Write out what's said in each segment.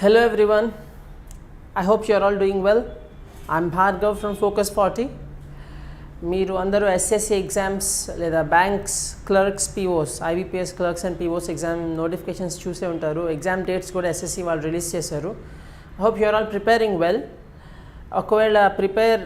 Hello everyone, I hope you are all doing well. I'm Bhargav from Focus 40. మీరు అందరూ SSC exams లేదా banks clerks POs IBPS clerks and POs exam notifications చూసే ఉంటారు. Exam dates కూడా SSC వాళ్ళు release చేశారు. I hope you are all preparing well. ఒకవేళ prepare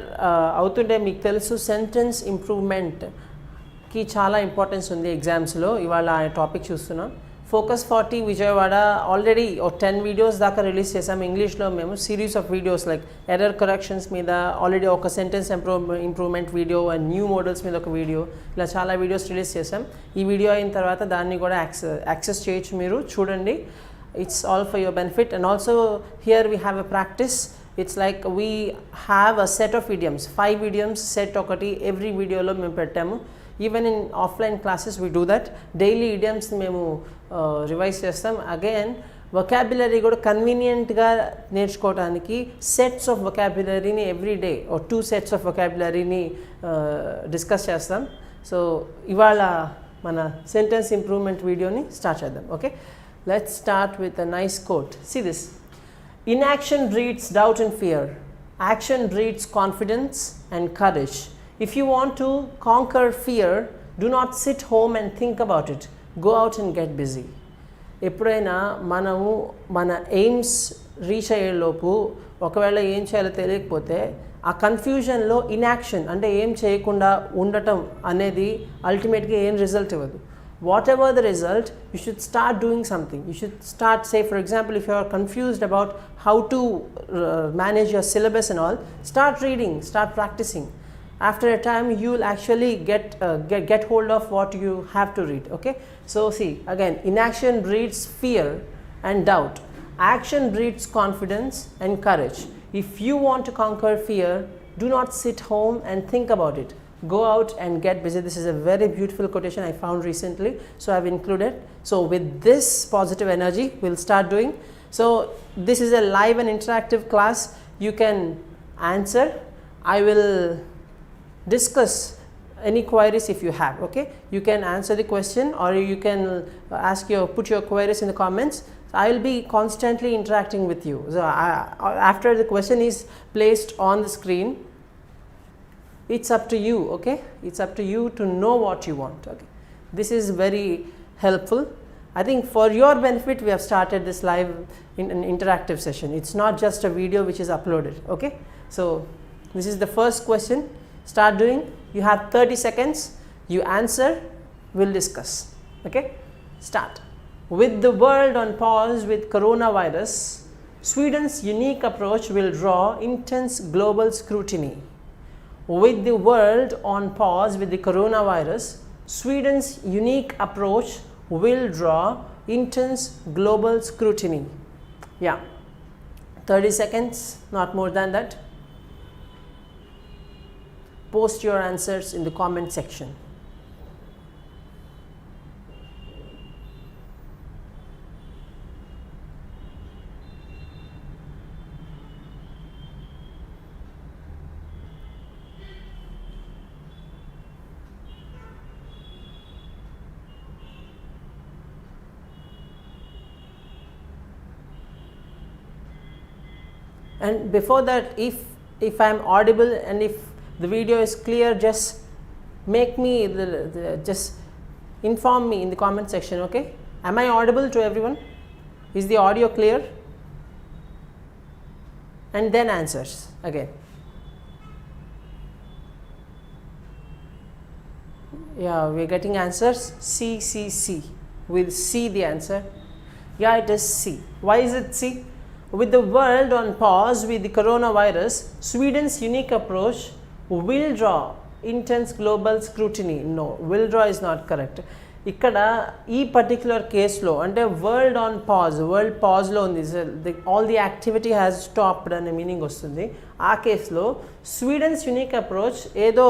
అవుతుంటే మీకు తెలుసు సెంటెన్స్ ఇంప్రూవ్మెంట్కి చాలా ఇంపార్టెన్స్ ఉంది ఎగ్జామ్స్లో. ఇవాళ ఆ టాపిక్ చూస్తున్నాం. Focus 40 Vijayawada already 10 videos దాకా రిలీజ్ చేసాం ఇంగ్లీష్లో. మేము series of videos like error corrections మీద ఆల్రెడీ ఒక sentence improvement video and new models మీద ఒక వీడియో, ఇలా చాలా వీడియోస్ రిలీజ్ చేసాం. ఈ వీడియో అయిన తర్వాత దాన్ని కూడా యాక్సెస్ చేయొచ్చు, మీరు చూడండి. It's all for your benefit. And also here we have a practice. It's like we have a set of idioms, 5 idioms set ఒకటి ఎవ్రీ వీడియోలో మేము పెట్టాము. Even in offline classes we do that. Daily idioms మేము revise చేస్తాం. Again vocabulary కూడా కన్వీనియంట్గా నేర్చుకోవడానికి sets of వొకాబులరీని ఎవ్రీ డే 2 sets ఆఫ్ వొకాబులరీని డిస్కస్ చేస్తాం. సో ఇవాళ మన సెంటెన్స్ ఇంప్రూవ్మెంట్ వీడియోని స్టార్ట్ చేద్దాం. Okay, let's start with a nice quote. See this: inaction breeds doubt and fear, action breeds confidence and courage. If you want to conquer fear, do not sit home and think about it. Go out and get busy. ఎప్పుడైనా మనము మన AIIMS reach అయ్యేలోపు ఒకవేళ ఏం చేయాలో తెలియకపోతే ఆ కన్ఫ్యూజన్లో ఇన్యాక్షన్ అంటే ఏం చేయకుండా ఉండటం అనేది అల్టిమేట్గా ఏం రిజల్ట్ ఇవ్వదు. Whatever the result, you should start doing something. You should start, say for example, if you are confused about how to manage your syllabus and all, start reading, start practicing. After a time you will actually get hold of what you have to read. Okay, so see again, inaction breeds fear and doubt, action breeds confidence and courage. If you want to conquer fear, do not sit home and think about it. Go out and get busy. This is a very beautiful quotation I found recently, so I've included. So with this positive energy we'll start doing. So this is a live and interactive class. You can answer, I will discuss any queries if you have. Okay, you can answer the question or you can put your queries in the comments. I will be constantly interacting with you. So after the question is placed on the screen, it's up to you. Okay, it's up to you to know what you want. Okay, this is very helpful. I think for your benefit we have started this live an interactive session. It's not just a video which is uploaded. Okay, so this is the first question. Start doing. You have 30 seconds. You answer, we'll discuss. Okay, start. With the world on pause with coronavirus, Sweden's unique approach will draw intense global scrutiny. With the world on pause with the coronavirus, Sweden's unique approach will draw intense global scrutiny. Yeah, 30 seconds, not more than that. Post your answers in the comment section. And before that, if I am audible and if the video is clear, just make me just inform me in the comment section. Okay, am I audible to everyone? Is the audio clear? And then answers again. Yeah, we are getting answers. C. We'll see the answer. Yeah, it is C. Why is it C? With the world on pause with the coronavirus, Sweden's unique approach will draw intense global scrutiny. No, will draw is not correct. ఇక్కడ ఈ particular కేసులో అంటే world on పాజ్లో ఉంది, all the activity has stopped అనే meaning వస్తుంది. ఆ కేసులో స్వీడన్స్ unique approach ఏదో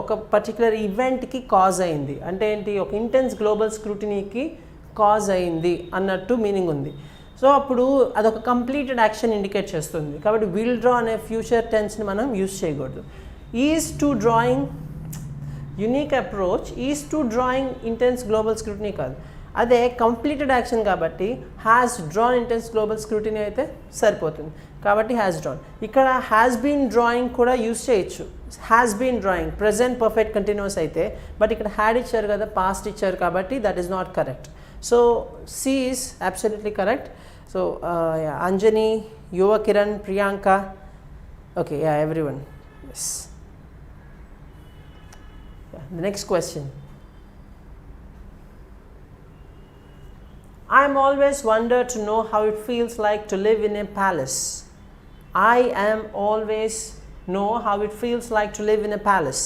ఒక పర్టిక్యులర్ ఈవెంట్కి కాజ్ అయింది అంటే ఏంటి, ఒక ఇంటెన్స్ గ్లోబల్ స్క్రూటినీకి కాజ్ అయింది అన్నట్టు మీనింగ్ ఉంది. సో అప్పుడు అదొక కంప్లీటెడ్ యాక్షన్ ఇండికేట్ చేస్తుంది. కాబట్టి విల్ డ్రా అనే ఫ్యూచర్ టెన్స్ని మనం యూజ్ చేయకూడదు. Is to drawing unique approach is to drawing intense global scrutiny కాదు. అదే కంప్లీటెడ్ యాక్షన్ కాబట్టి has drawn intense global scrutiny అయితే సరిపోతుంది. కాబట్టి హ్యాస్ డ్రాన్. ఇక్కడ హ్యాస్ బీన్ డ్రాయింగ్ కూడా యూస్ చేయొచ్చు. Has been drawing present perfect continuous అయితే, బట్ ఇక్కడ హ్యాడ్ ఇచ్చారు కదా, పాస్ట్ ఇచ్చారు కాబట్టి that is not correct. So C is absolutely correct. So Anjani, Yuva Kiran, Priyanka, okay, yeah, everyone. Yes. The next question. I am always wondered to know how it feels like to live in a palace. I am always know how it feels like to live in a palace.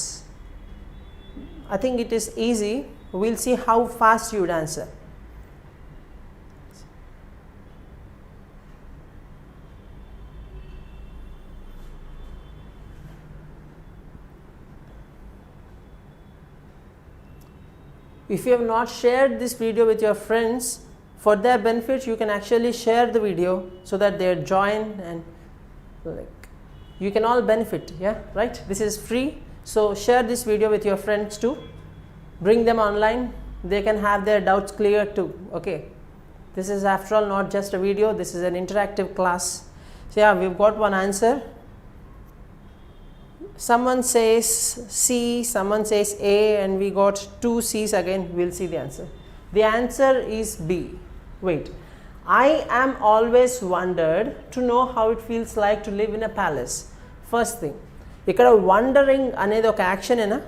I think it is easy. We'll see how fast you would answer. If you have not shared this video with your friends, for their benefit you can actually share the video so that they join and like you can all benefit. Yeah, right, this is free. So share this video with your friends too, bring them online, they can have their doubts cleared too. Okay, this is after all not just a video, this is an interactive class. So yeah, we've got one answer. Someone says C, someone says A, and we got 2 C's again. We'll see the answer. The answer is B. Wait, I am always wondered to know how it feels like to live in a palace. First thing, ఇక్కడ wondering అనేది ఒక action ఏనా,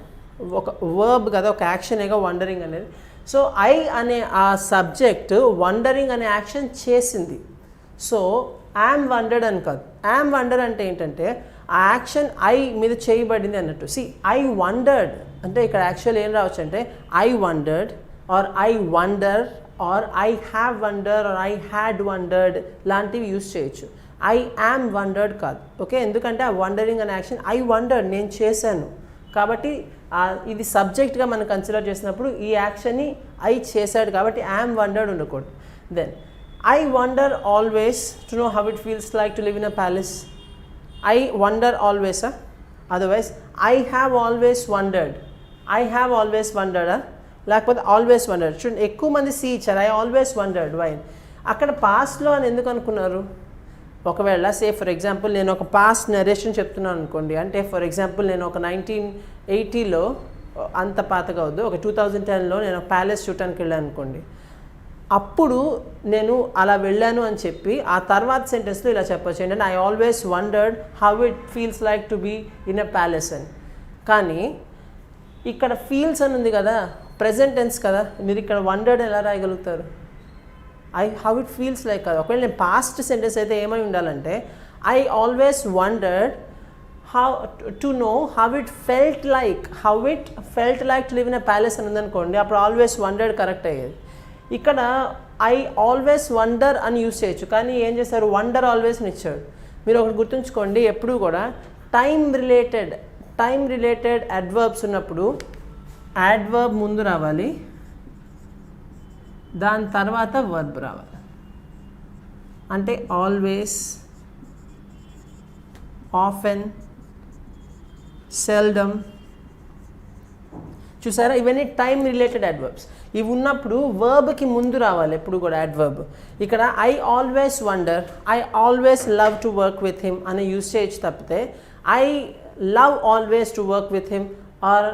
ఒక verb కదా, ఒక action ఏగా wondering అనేది. So I అనే ఆ సబ్జెక్ట్ వండరింగ్ అనే యాక్షన్ చేసింది. సో యామ్ వండర్డ్ అని కాదు. యామ్ వండర్ అంటే ఏంటంటే ఆ యాక్షన్ ఐ మీద చేయబడింది అన్నట్టు. సి ఐ వండర్డ్ అంటే ఇక్కడ యాక్చువల్ ఏం రావచ్చు అంటే I wondered or I wonder or I have wonder or I had wondered లాంటివి యూస్ చేయొచ్చు. ఐ యామ్ వండర్డ్ కాదు. ఓకే, ఎందుకంటే ఆ వండరింగ్ అనే యాక్షన్ ఐ వండర్డ్ నేను చేశాను కాబట్టి ఇది సబ్జెక్ట్గా మనం కన్సిడర్ చేసినప్పుడు ఈ యాక్షన్ని ఐ చేశాడు కాబట్టి యామ్ వండర్డ్ ఉండకూడదు. Then I wonder always to know how it feels like to live in a palace. I wonder always, otherwise I have always wondered. I have always wondered, లేకపోతే always wondered. చూడండి, ఎక్కువ మంది C ఇచ్చారు. I always wondered. Why? అక్కడ పాస్ట్లో అని ఎందుకు అనుకున్నారు? ఒకవేళ సే ఫర్ ఎగ్జాంపుల్ నేను ఒక పాస్ట్ నరేషన్ చెప్తున్నాను అనుకోండి, అంటే ఫర్ ఎగ్జాంపుల్ నేను ఒక 1980లో, అంత పాతగా వద్దు, ఒక 2010లో నేను ఒక ప్యాలెస్ చూడటానికి వెళ్ళాను అనుకోండి, అప్పుడు నేను అలా వెళ్ళాను అని చెప్పి ఆ తర్వాత సెంటెన్స్లో ఇలా చెప్పొచ్చు ఏంటంటే I always wondered how it feels like to be in a palace అని. కానీ ఇక్కడ ఫీల్స్ అని ఉంది కదా, ప్రెజెంట్ టెన్స్ కదా, మీరు ఇక్కడ వండర్డ్ ఎలా రాయగలుగుతారు? హౌ ఇట్ ఫీల్స్ లైక్ కదా. ఒకవేళ నేను పాస్ట్ సెంటెన్స్ అయితే ఏమై ఉండాలంటే I always wondered how to know how it felt like to live in a palace అని ఉందనుకోండి, అప్పుడు ఆల్వేస్ వండర్డ్ కరెక్ట్ అయ్యేది. ఇక్కడ ఐ ఆల్వేస్ వండర్ అని యూస్ చేయొచ్చు, కానీ ఏం చేశారు, వండర్ ఆల్వేస్ని ఇచ్చాడు. మీరు ఒకటి గుర్తుంచుకోండి, ఎప్పుడు కూడా టైం రిలేటెడ్ అడ్వర్బ్స్ ఉన్నప్పుడు యాడ్వర్బ్ ముందు రావాలి, దాని తర్వాత వర్బ్ రావాలి. అంటే ఆల్వేస్, ఆఫెన్, సెల్డమ్. చూసారా, ఇవన్నీ టైం రిలేటెడ్ అడ్వర్బ్స్. ఇవి ఉన్నప్పుడు వర్బ్కి ముందు రావాలి ఎప్పుడు కూడా అడ్వర్బ్. ఇక్కడ I always wonder, I always love to work with him అని యూస్ చేయొచ్చు తప్పితే I love always to work with him or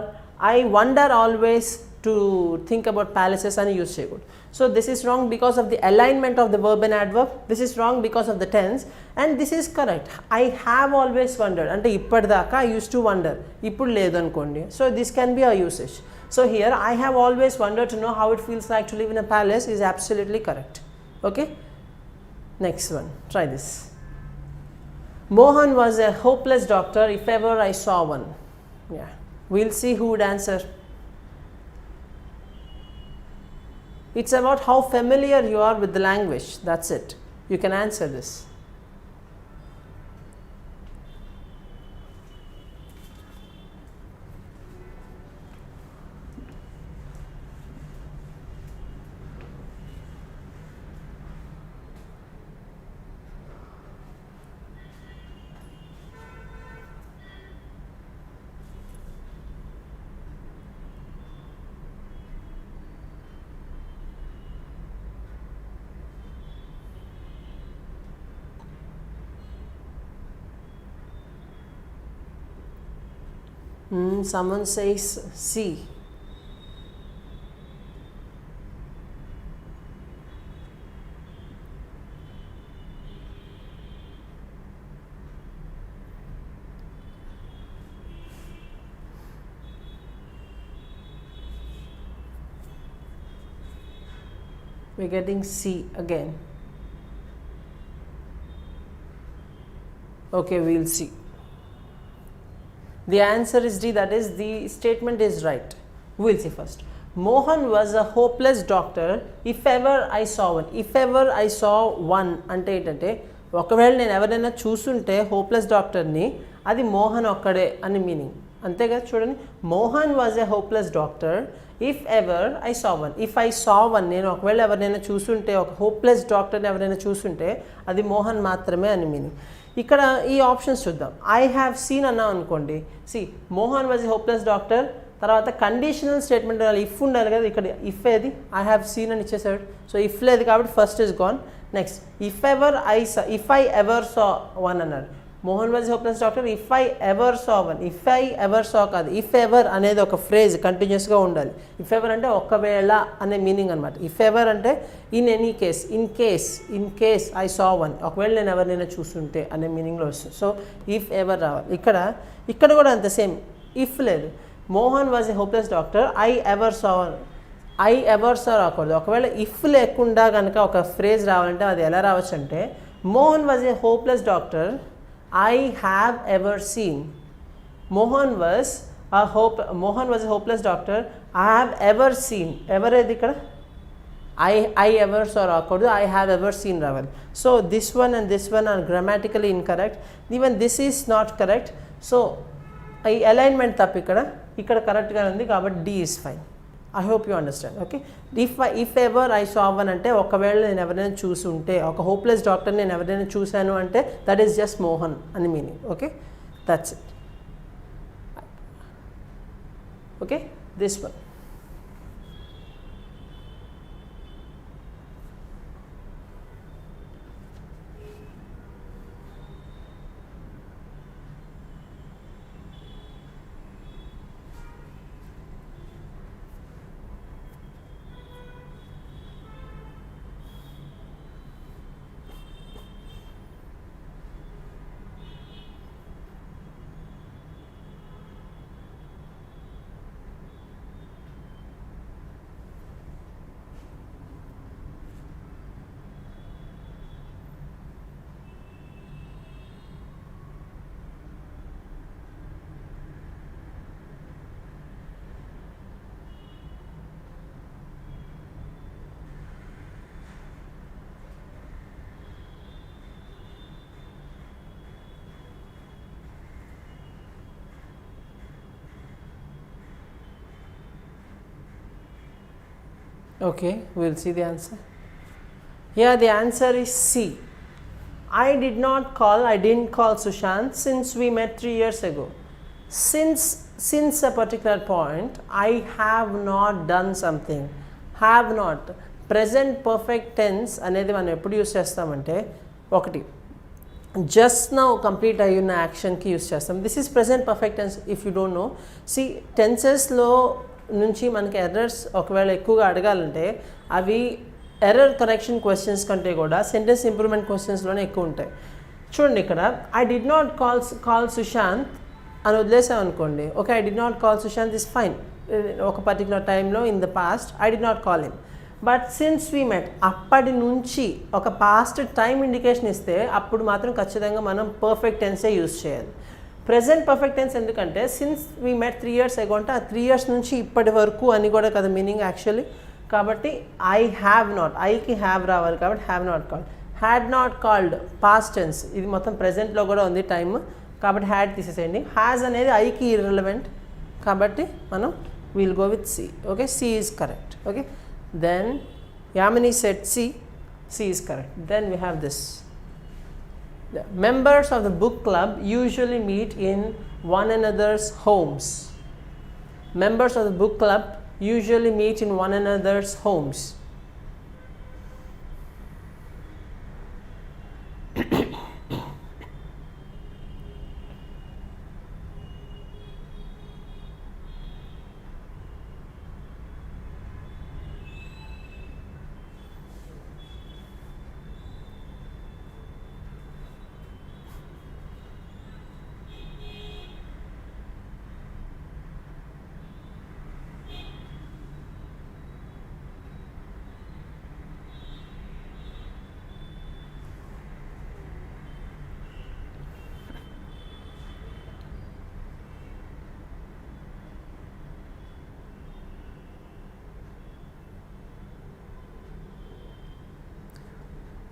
I wonder always to think about palaces అని యూస్ చేయకూడదు. So this is wrong because of the alignment of the verb and adverb. This is wrong because of the tense and this is correct. I have always wondered అంటే ఇప్పటిదాకా I use to wonder, ఇప్పుడు లేదు అనుకోండి. So this can be a usage. So here I have always wondered to know how it feels like to live in a palace is absolutely correct. Okay, next one, try this. Mohan was a hopeless doctor if ever I saw one. Yeah, we'll see who would answer. It's about how familiar you are with the language, that's it. You can answer this. Someone says C. We're getting C again. Okay, we'll see. The answer is D, that is the statement is right. We'll see first. Mohan was a hopeless doctor if ever I saw one. If ever I saw one అంటే ఏంటంటే ఒకవేళ నేను ఎవరైనా చూస్తుంటే hopeless డాక్టర్ని అది మోహన్ ఒక్కడే అని మీనింగ్ అంతే కదా. చూడండి, Mohan was a hopeless doctor if ever I saw one. If I saw one, నేను ఒకవేళ ఎవరైనా చూస్తుంటే, ఒక హోప్లెస్ డాక్టర్ని ఎవరైనా చూస్తుంటే అది మోహన్ మాత్రమే అని మీనింగ్. ఇక్కడ ఈ ఆప్షన్స్ చూద్దాం. ఐ హ్యావ్ సీన్ అన్నాం అనుకోండి, C Mohan was a hopeless doctor, తర్వాత కండిషనల్ స్టేట్మెంట్ ఉండాలి, ఇఫ్ ఉండాలి కదా. ఇక్కడ ఇఫ్ ఏది, ఐ హ్యావ్ సీన్ అని ఇచ్చేసాడు. సో ఇఫ్ లేదు కాబట్టి first is gone. Next if I ever saw one అన్నాడు. Mohan was hopeless doctor if I ever saw one. If I ever saw కాదు, ఇఫ్ ఎవర్ అనేది ఒక ఫ్రేజ్ కంటిన్యూస్గా ఉండాలి. ఇఫ్ ఎవర్ అంటే ఒకవేళ అనే మీనింగ్ అనమాట. ఇఫ్ ఎవర్ అంటే in any case, in case I saw one, ఒకవేళ నేను ఎవరినైనా చూస్తుంటే అనే మీనింగ్లో వస్తుంది. సో ఇఫ్ ఎవర్ రావాలి. ఇక్కడ కూడా అంత సేమ్, ఇఫ్ లేదు. Mohan was a hopeless doctor I ever saw one, I ever సా రాకూడదు. ఒకవేళ ఇఫ్ లేకుండా కనుక ఒక ఫ్రేజ్ రావాలంటే అది ఎలా రావచ్చు అంటే Mohan was a hopeless doctor I have ever seen. Mohan was a hopeless doctor. I have ever seen. Ever ఏది ఇక్కడ I ever saw రాకూడదు, I have ever seen రావాలి. So this one and this one are grammatically incorrect. Even this is not correct. So ఈ alignment తప్పు. ఇక్కడ కరెక్ట్గా ఉంది కాబట్టి D is fine. I hope you understand. Okay, if ever I saw one అంటే ఒకవేళ నేను ఎవరైనా చూసుంటే, ఒక హోప్లెస్ డాక్టర్ నేను ఎవరైనా చూశాను అంటే దట్ ఈస్ జస్ట్ మోహన్ అని meaning. Okay, that's it. Okay, this one. Okay, we'll see the answer. Yeah, the answer is C. I didn't call Sushant since we met 3 years ago. Since a particular point, I have not done something. Have not. Present perfect tense అనేది మనం ఎప్పుడు use చేస్తామంటే, ఒకటి just now complete అయ్యున్న యాక్షన్కి use చేస్తాం. This is present perfect tense. If you don't know, C టెన్సెస్లో నుంచి మనకి ఎర్రర్స్ ఒకవేళ ఎక్కువగా అడగాలంటే అవి ఎర్రర్ కరెక్షన్ క్వశ్చన్స్ కంటే కూడా సెంటెన్స్ ఇంప్రూవ్మెంట్ క్వశ్చన్స్లోనే ఎక్కువ ఉంటాయి. చూడండి, ఇక్కడ I did not call Sushant అని వదిలేసాం అనుకోండి. Okay, I did not call Sushant is fine. ఒక పర్టికులర్ టైంలో in the past I did not call him. But since we met, అప్పటి నుంచి ఒక పాస్ట్ టైం ఇండికేషన్ ఇస్తే అప్పుడు మాత్రం ఖచ్చితంగా మనం పర్ఫెక్ట్ టెన్సే యూస్ చేయాలి. ప్రెజెంట్ పర్ఫెక్ట్ టెన్స్ ఎందుకంటే since we met 3 years ago అంటే ఆ 3 years నుంచి ఇప్పటి వరకు అని కూడా కదా మీనింగ్ యాక్చువల్లీ. కాబట్టి ఐ హ్యావ్ నాట్, ఐకి హ్యావ్ రావాలి కాబట్టి have not called. Had not called past tense, ఇది మొత్తం ప్రెజెంట్లో కూడా ఉంది టైమ్ కాబట్టి హ్యాడ్ తీసేసేయండి. హ్యాజ్ అనేది ఐకి ఇర్రెలవెంట్ కాబట్టి మనం will go with C. Okay, C is correct. Okay, then Yamini set C is correct. Then we have this. The members of the book club usually meet in one another's homes. Members of the book club usually meet in one another's homes.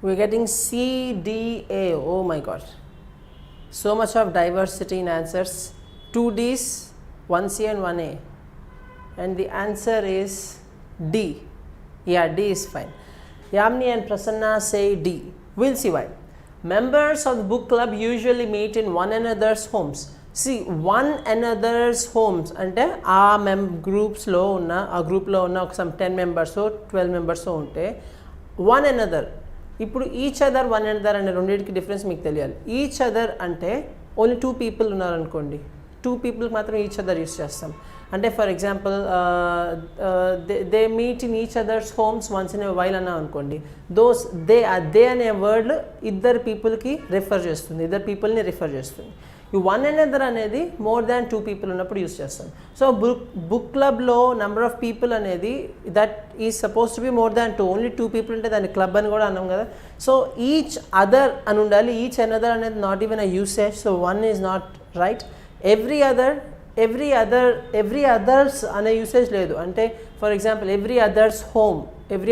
We're getting C, D, A. Oh my god. So much of diversity in answers. 2 D's, 1 C and 1 A. And the answer is D. Yeah, D is fine. Yamni and Prasanna say D. We'll see why. Members of the book club usually meet in one another's homes. See, one another's homes అంటే ఆ గ్రూప్స్లో ఉన్న ఆ గ్రూప్లో ఉన్న ఒక some 10 members 12 members ఉంటే one another. ఇప్పుడు ఈచ్ అదర్ వన్ అనదర్ అనే రెండింటికి డిఫరెన్స్ మీకు తెలియాలి. ఈచ్ అదర్ అంటే ఓన్లీ 2 పీపుల్ ఉన్నారనుకోండి, 2 పీపుల్కి మాత్రం ఈచ్ అదర్ యూస్ చేస్తాం. అంటే for example they meet in each others homes once in a while అన్నా అనుకోండి, దోస్ దే అనే వర్డ్ ఇద్దరు పీపుల్కి రిఫర్ చేస్తుంది, ఇద్దరు పీపుల్ని రిఫర్ చేస్తుంది. ఈ వన్ అనదర్ అనేది మోర్ దాన్ 2 పీపుల్ ఉన్నప్పుడు యూస్ చేస్తాం. సో బుక్ క్లబ్లో నెంబర్ ఆఫ్ పీపుల్ అనేది that is suppose to be more than 2. Only 2 people ఉంటే దాన్ని క్లబ్ అని కూడా అన్నాం కదా. సో ఈచ్ అదర్ అని ఉండాలి, ఈచ్ అనదర్ అనేది not even a usage. So one is not right. Every others అనే యూసేజ్ లేదు. అంటే for example every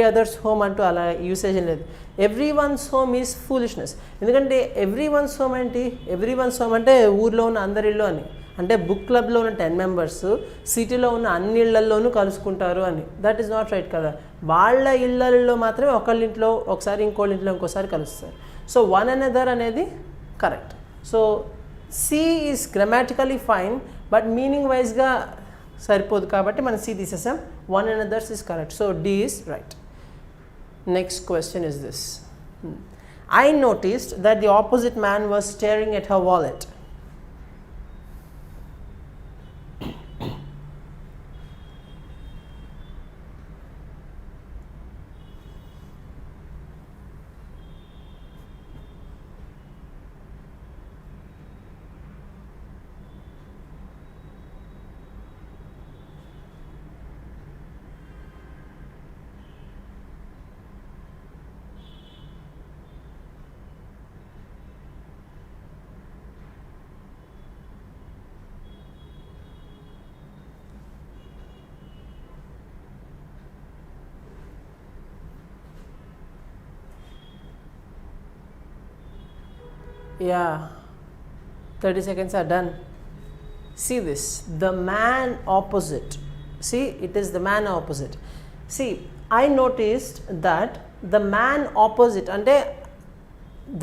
others home అంటూ అలా యూసేజ్ లేదు. Every once home is foolishness. ఎందుకంటే ఎవ్రీ వన్స్ హోమ్ ఏంటి, ఎవ్రీ వన్స్ హోమ్ అంటే ఊర్లో ఉన్న అందరి ఇల్లు అని. అంటే బుక్ క్లబ్లో ఉన్న 10 మెంబర్స్ సిటీలో ఉన్న అన్ని ఇళ్లల్లోనూ కలుసుకుంటారు అని. దట్ ఈస్ నాట్ రైట్ కదా. వాళ్ళ ఇళ్లలో మాత్రమే ఒకళ్ళ ఇంట్లో ఒకసారి, ఇంకోళ్ళ ఇంట్లో ఇంకోసారి కలుస్తారు. సో వన్ అనదర్ అనేది correct. So C is grammatically fine, but meaning వైజ్గా సరిపోదు కాబట్టి మనం సి తీసేసాం. One another's is correct. So D is right. Next question is this. I noticed that the opposite man was staring at her wallet. Yeah, 30 seconds are done. See this, the man opposite. See, it is the man opposite. See, I noticed that the man opposite ante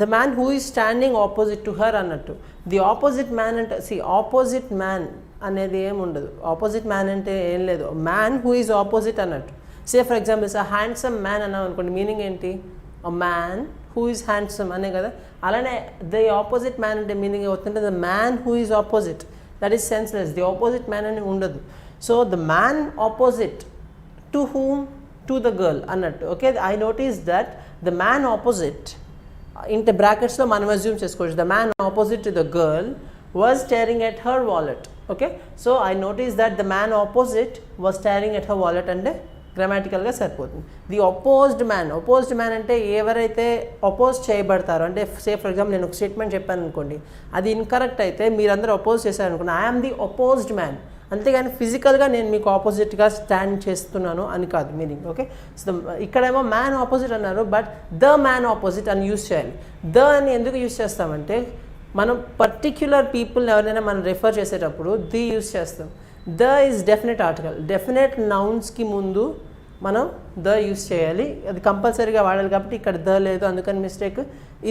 the man who is standing opposite to her annattu. The opposite man ante, see, opposite man anedi em undadu. Opposite man ante em ledu. Man who is opposite annattu. Say for example, is a handsome man anna anukondi, meaning enti, a man who is handsome ane kada. Alane the opposite man ante meaning evutunde the man who is opposite. That is senseless. The opposite man ane undadu. So the man opposite to whom? To the girl annattu. Okay, I noticed that the man opposite into brackets lo manam assume chesukochu, the man opposite to the girl was staring at her wallet. Okay, so I noticed that the man opposite was staring at her wallet ante గ్రామాటికల్గా సరిపోతుంది. The opposed man అంటే ఎవరైతే oppose చేయబడతారో, అంటే say for example నేను ఒక statement చెప్పాను అనుకోండి, అది incorrect అయితే మీరందరూ అపోజ్ చేశారనుకోండి, ఐఎమ్ ది అపోజ్డ్ మ్యాన్. అంతేగాని ఫిజికల్గా నేను మీకు ఆపోజిట్గా స్టాండ్ చేస్తున్నాను అని కాదు మీనింగ్. ఓకే, సో ఇక్కడేమో మ్యాన్ ఆపోజిట్ అన్నారు, బట్ ద మ్యాన్ ఆపోజిట్ అని యూజ్ చేయాలి. ద అని ఎందుకు యూజ్ చేస్తామంటే మనం పర్టిక్యులర్ పీపుల్ని ఎవరైనా మనం రెఫర్ చేసేటప్పుడు ది యూజ్ చేస్తాం. The is definite article. Definite నౌన్స్కి ముందు మనం ద యూస్ చేయాలి, అది కంపల్సరీగా వాడాలి. కాబట్టి ఇక్కడ ద లేదు, అందుకని మిస్టేక్.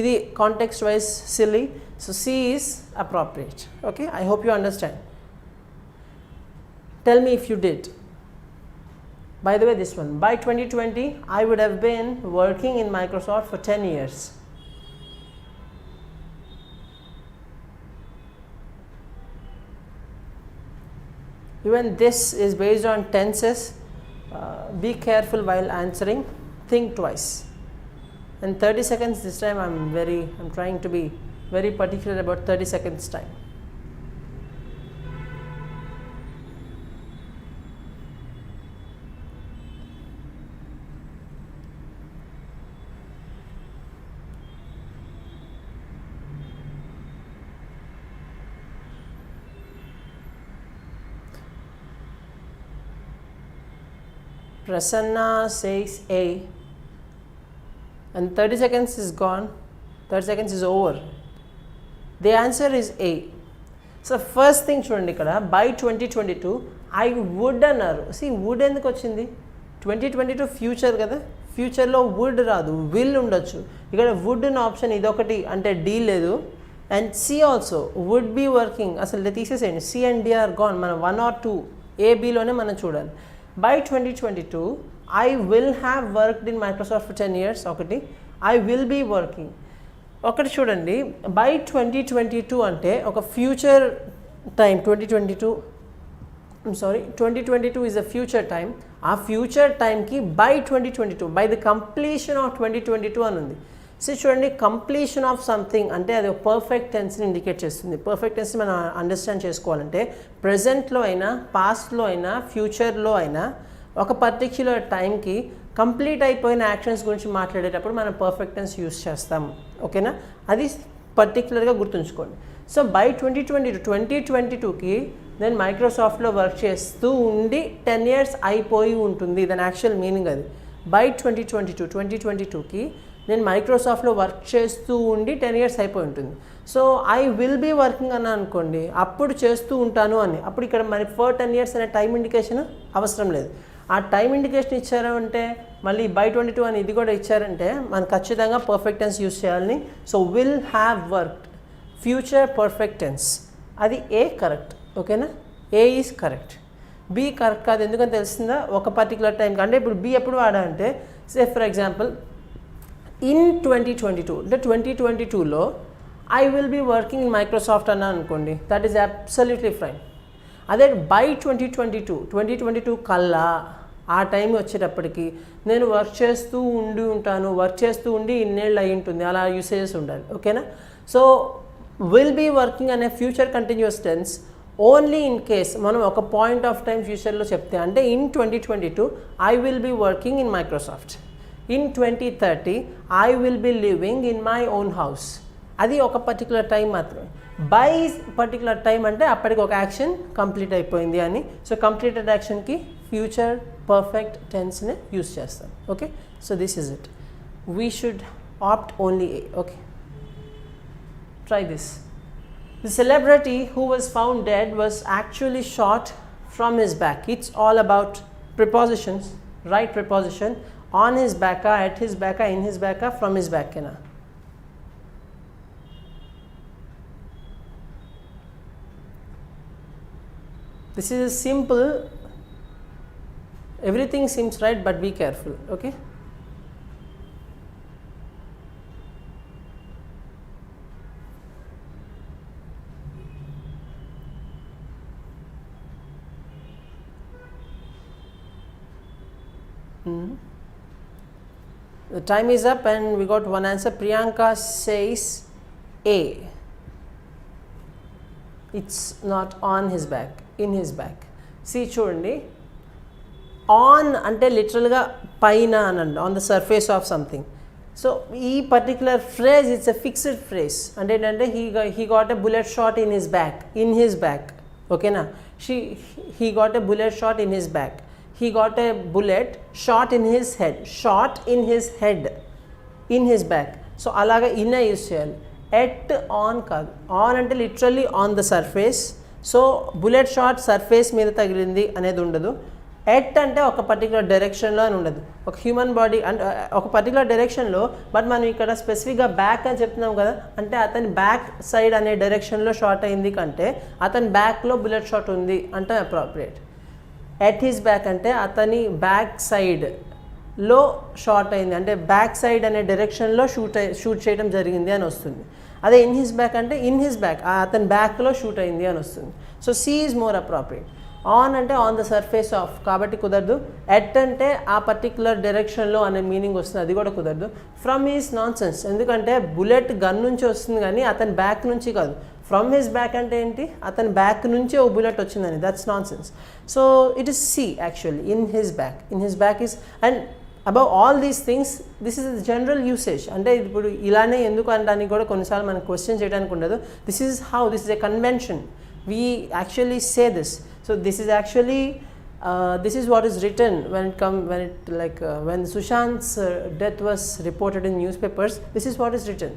ఇది context wise silly. So C is appropriate. Okay, I hope you understand. Tell me if you did. By the way, this one, by 2020 I would have been working in Microsoft for 10 years. Even this is based on tenses. Be careful while answering, think twice. And 30 seconds this time, I'm trying to be very particular about 30 seconds time. Prasanna says A. and 30 seconds is gone, 30 seconds is over. The answer is A. So first thing చూడండి ఇక్కడ by 2022 I would అన్నారు. See would ఎందుకు వచ్చింది? 2022 future కదా, ఫ్యూచర్లో would రాదు, will ఉండొచ్చు. ఇక్కడ వుడ్ అనే ఆప్షన్ ఇదొకటి అంటే డీ లేదు. And C also would be working అసలు తీసేసేయండి. C and D are gone. మనం 1 or 2 ఏబీలోనే మనం చూడాలి. By 2022 I will have worked in Microsoft for 10 years ఒకటి. ఐ విల్ బీ వర్కింగ్ ఒకటి చూడండి. బై 2022 అంటే ఒక future time. 2022 is a future time. ఆ ఫ్యూచర్ టైంకి by 2022 by the completion of 2022 అని ఉంది. సో చూడండి, కంప్లీషన్ ఆఫ్ సంథింగ్ అంటే అది పర్ఫెక్ట్ టెన్స్ని ఇండికేట్ చేస్తుంది. పర్ఫెక్ట్ టెన్స్ని మనం అండర్స్టాండ్ చేసుకోవాలంటే ప్రజెంట్లో అయినా, పాస్ట్లో అయినా, ఫ్యూచర్లో అయినా ఒక పర్టిక్యులర్ టైంకి కంప్లీట్ అయిపోయిన యాక్షన్స్ గురించి మాట్లాడేటప్పుడు మనం పర్ఫెక్ట్ టెన్స్ యూస్ చేస్తాం. ఓకేనా, అది పర్టిక్యులర్గా గుర్తుంచుకోండి. సో బై 2022కి నేను మైక్రోసాఫ్ట్లో వర్క్ చేస్తూ ఉండి 10 years అయిపోయి ఉంటుంది. దాని యాక్చువల్ మీనింగ్ అది. బై 2022కి నేను మైక్రోసాఫ్ట్లో వర్క్ చేస్తూ ఉండి 10 years అయిపోయి ఉంటుంది. So I will be working అన్నా అనుకోండి, అప్పుడు చేస్తూ ఉంటాను అని. అప్పుడు ఇక్కడ మరి ఫర్ 10 years అనే టైం ఇండికేషన్ అవసరం లేదు. ఆ టైం ఇండికేషన్ ఇచ్చారు అంటే మళ్ళీ బై 22 అని ఇది కూడా ఇచ్చారంటే మనం ఖచ్చితంగా పర్ఫెక్ట్ టెన్స్ యూస్ చేయాలని. So will have worked future perfect tense, అది ఏ కరెక్ట్. ఓకేనా, A is correct, B correct కాదు. ఎందుకని తెలిసిందా, ఒక పర్టికులర్ టైంకి. అంటే ఇప్పుడు బి ఎప్పుడు వాడా అంటే సే ఫర్ ఎగ్జాంపుల్ ఇన్ 2022 అంటే 2022లో I will be working in Microsoft అన్నా అనుకోండి, దట్ ఈస్ అబ్సల్యూట్లీ ఫైన్. అదే బై 2022 కల్లా ఆ టైం వచ్చేటప్పటికి నేను వర్క్ చేస్తూ ఉంటాను, వర్క్ చేస్తూ ఉండి ఇన్నేళ్ళు అయి ఉంటుంది, అలా యూసేజెస్ ఉండాలి. ఓకేనా, సో విల్ బీ వర్కింగ్ అనే future continuous tense only in case మనం ఒక పాయింట్ ఆఫ్ టైం ఫ్యూచర్లో చెప్తే, అంటే in 2022 I will be working in Microsoft, in 2030 I will be living in my own house, అది ఒక పర్టికులర్ టైం మాత్రమే. By particular time అంటే అప్పటికి ఒక యాక్షన్ కంప్లీట్ అయిపోయింది అని. సో కంప్లీటెడ్ యాక్షన్కి ఫ్యూచర్ పర్ఫెక్ట్ టెన్స్ని యూస్ చేస్తాం. Okay, so this is it. We should opt only A. Okay, try this. The celebrity who was found dead was actually shot from his back. It's all about prepositions. Right preposition. On his back, at his back, in his back, from his back. This is simple. Everything seems right, but be careful. Okay. The time is up and we got one answer. Priyanka says A. It's not on his back, in his back. See చూడండి, on అంటే లిటరల్గా పైన అనండి, on the surface of something. So ఈ particular phrase it's a fixed phrase. అంటే ఏంటంటే he got a bullet shot in his back. ఓకేనా, he got a bullet shot in his back. He got a bullet shot in his head. Shot in his head, in his back. So అలాగా in use చేయాలి. At on కాదు. On అంటే literally on the surface. So bullet shot surface మీద తగిలింది అనేది ఉండదు. At అంటే ఒక పర్టికులర్ డైరెక్షన్లో అని ఉండదు. ఒక హ్యూమన్ బాడీ అంటే ఒక పర్టికులర్ డైరెక్షన్లో, బట్ మనం ఇక్కడ స్పెసిఫిక్గా బ్యాక్ అని చెప్తున్నాం కదా, అంటే అతని బ్యాక్ సైడ్ అనే డైరెక్షన్లో షాట్ అయింది కంటే అతని బ్యాక్లో బుల్లెట్ షాట్ ఉంది అంటే అప్రోప్రియేట్. ఎట్ హిస్ బ్యాక్ అంటే అతని బ్యాక్ సైడ్లో షాట్ అయింది, అంటే బ్యాక్ సైడ్ అనే డైరెక్షన్లో షూట్ చేయడం జరిగింది అని వస్తుంది. అదే ఇన్ హిస్ బ్యాక్ అంటే ఇన్ హిస్ బ్యాక్, అతని బ్యాక్లో షూట్ అయింది అని వస్తుంది. So C is more appropriate. On అంటే ఆన్ ద సర్ఫేస్ ఆఫ్, కాబట్టి కుదరదు. ఎట్ అంటే ఆ పర్టికులర్ డైరెక్షన్లో అనే మీనింగ్ వస్తుంది, అది కూడా కుదరదు. ఫ్రమ్ ఈజ్ నాన్ సెన్స్, ఎందుకంటే బుల్లెట్ గన్ నుంచి వస్తుంది కానీ అతని బ్యాక్ నుంచి కాదు. ఫ్రమ్ హిస్ బ్యాక్ అంటే ఏంటి, అతని బ్యాక్ నుంచి ఓ బుల్లెట్ వచ్చిందని, that's non sense. So it is see actually, in his back is. And above all these things this is general usage. అంటే ఇప్పుడు ఇలానే ఎందుకు అనడానికి కూడా కొన్నిసార్లు మనకు క్వశ్చన్ చేయడానికి ఉండదు. This is how, this is a convention, we actually say this. So this is actually this is what is written when Sushant's death was reported in newspapers. This is what is written.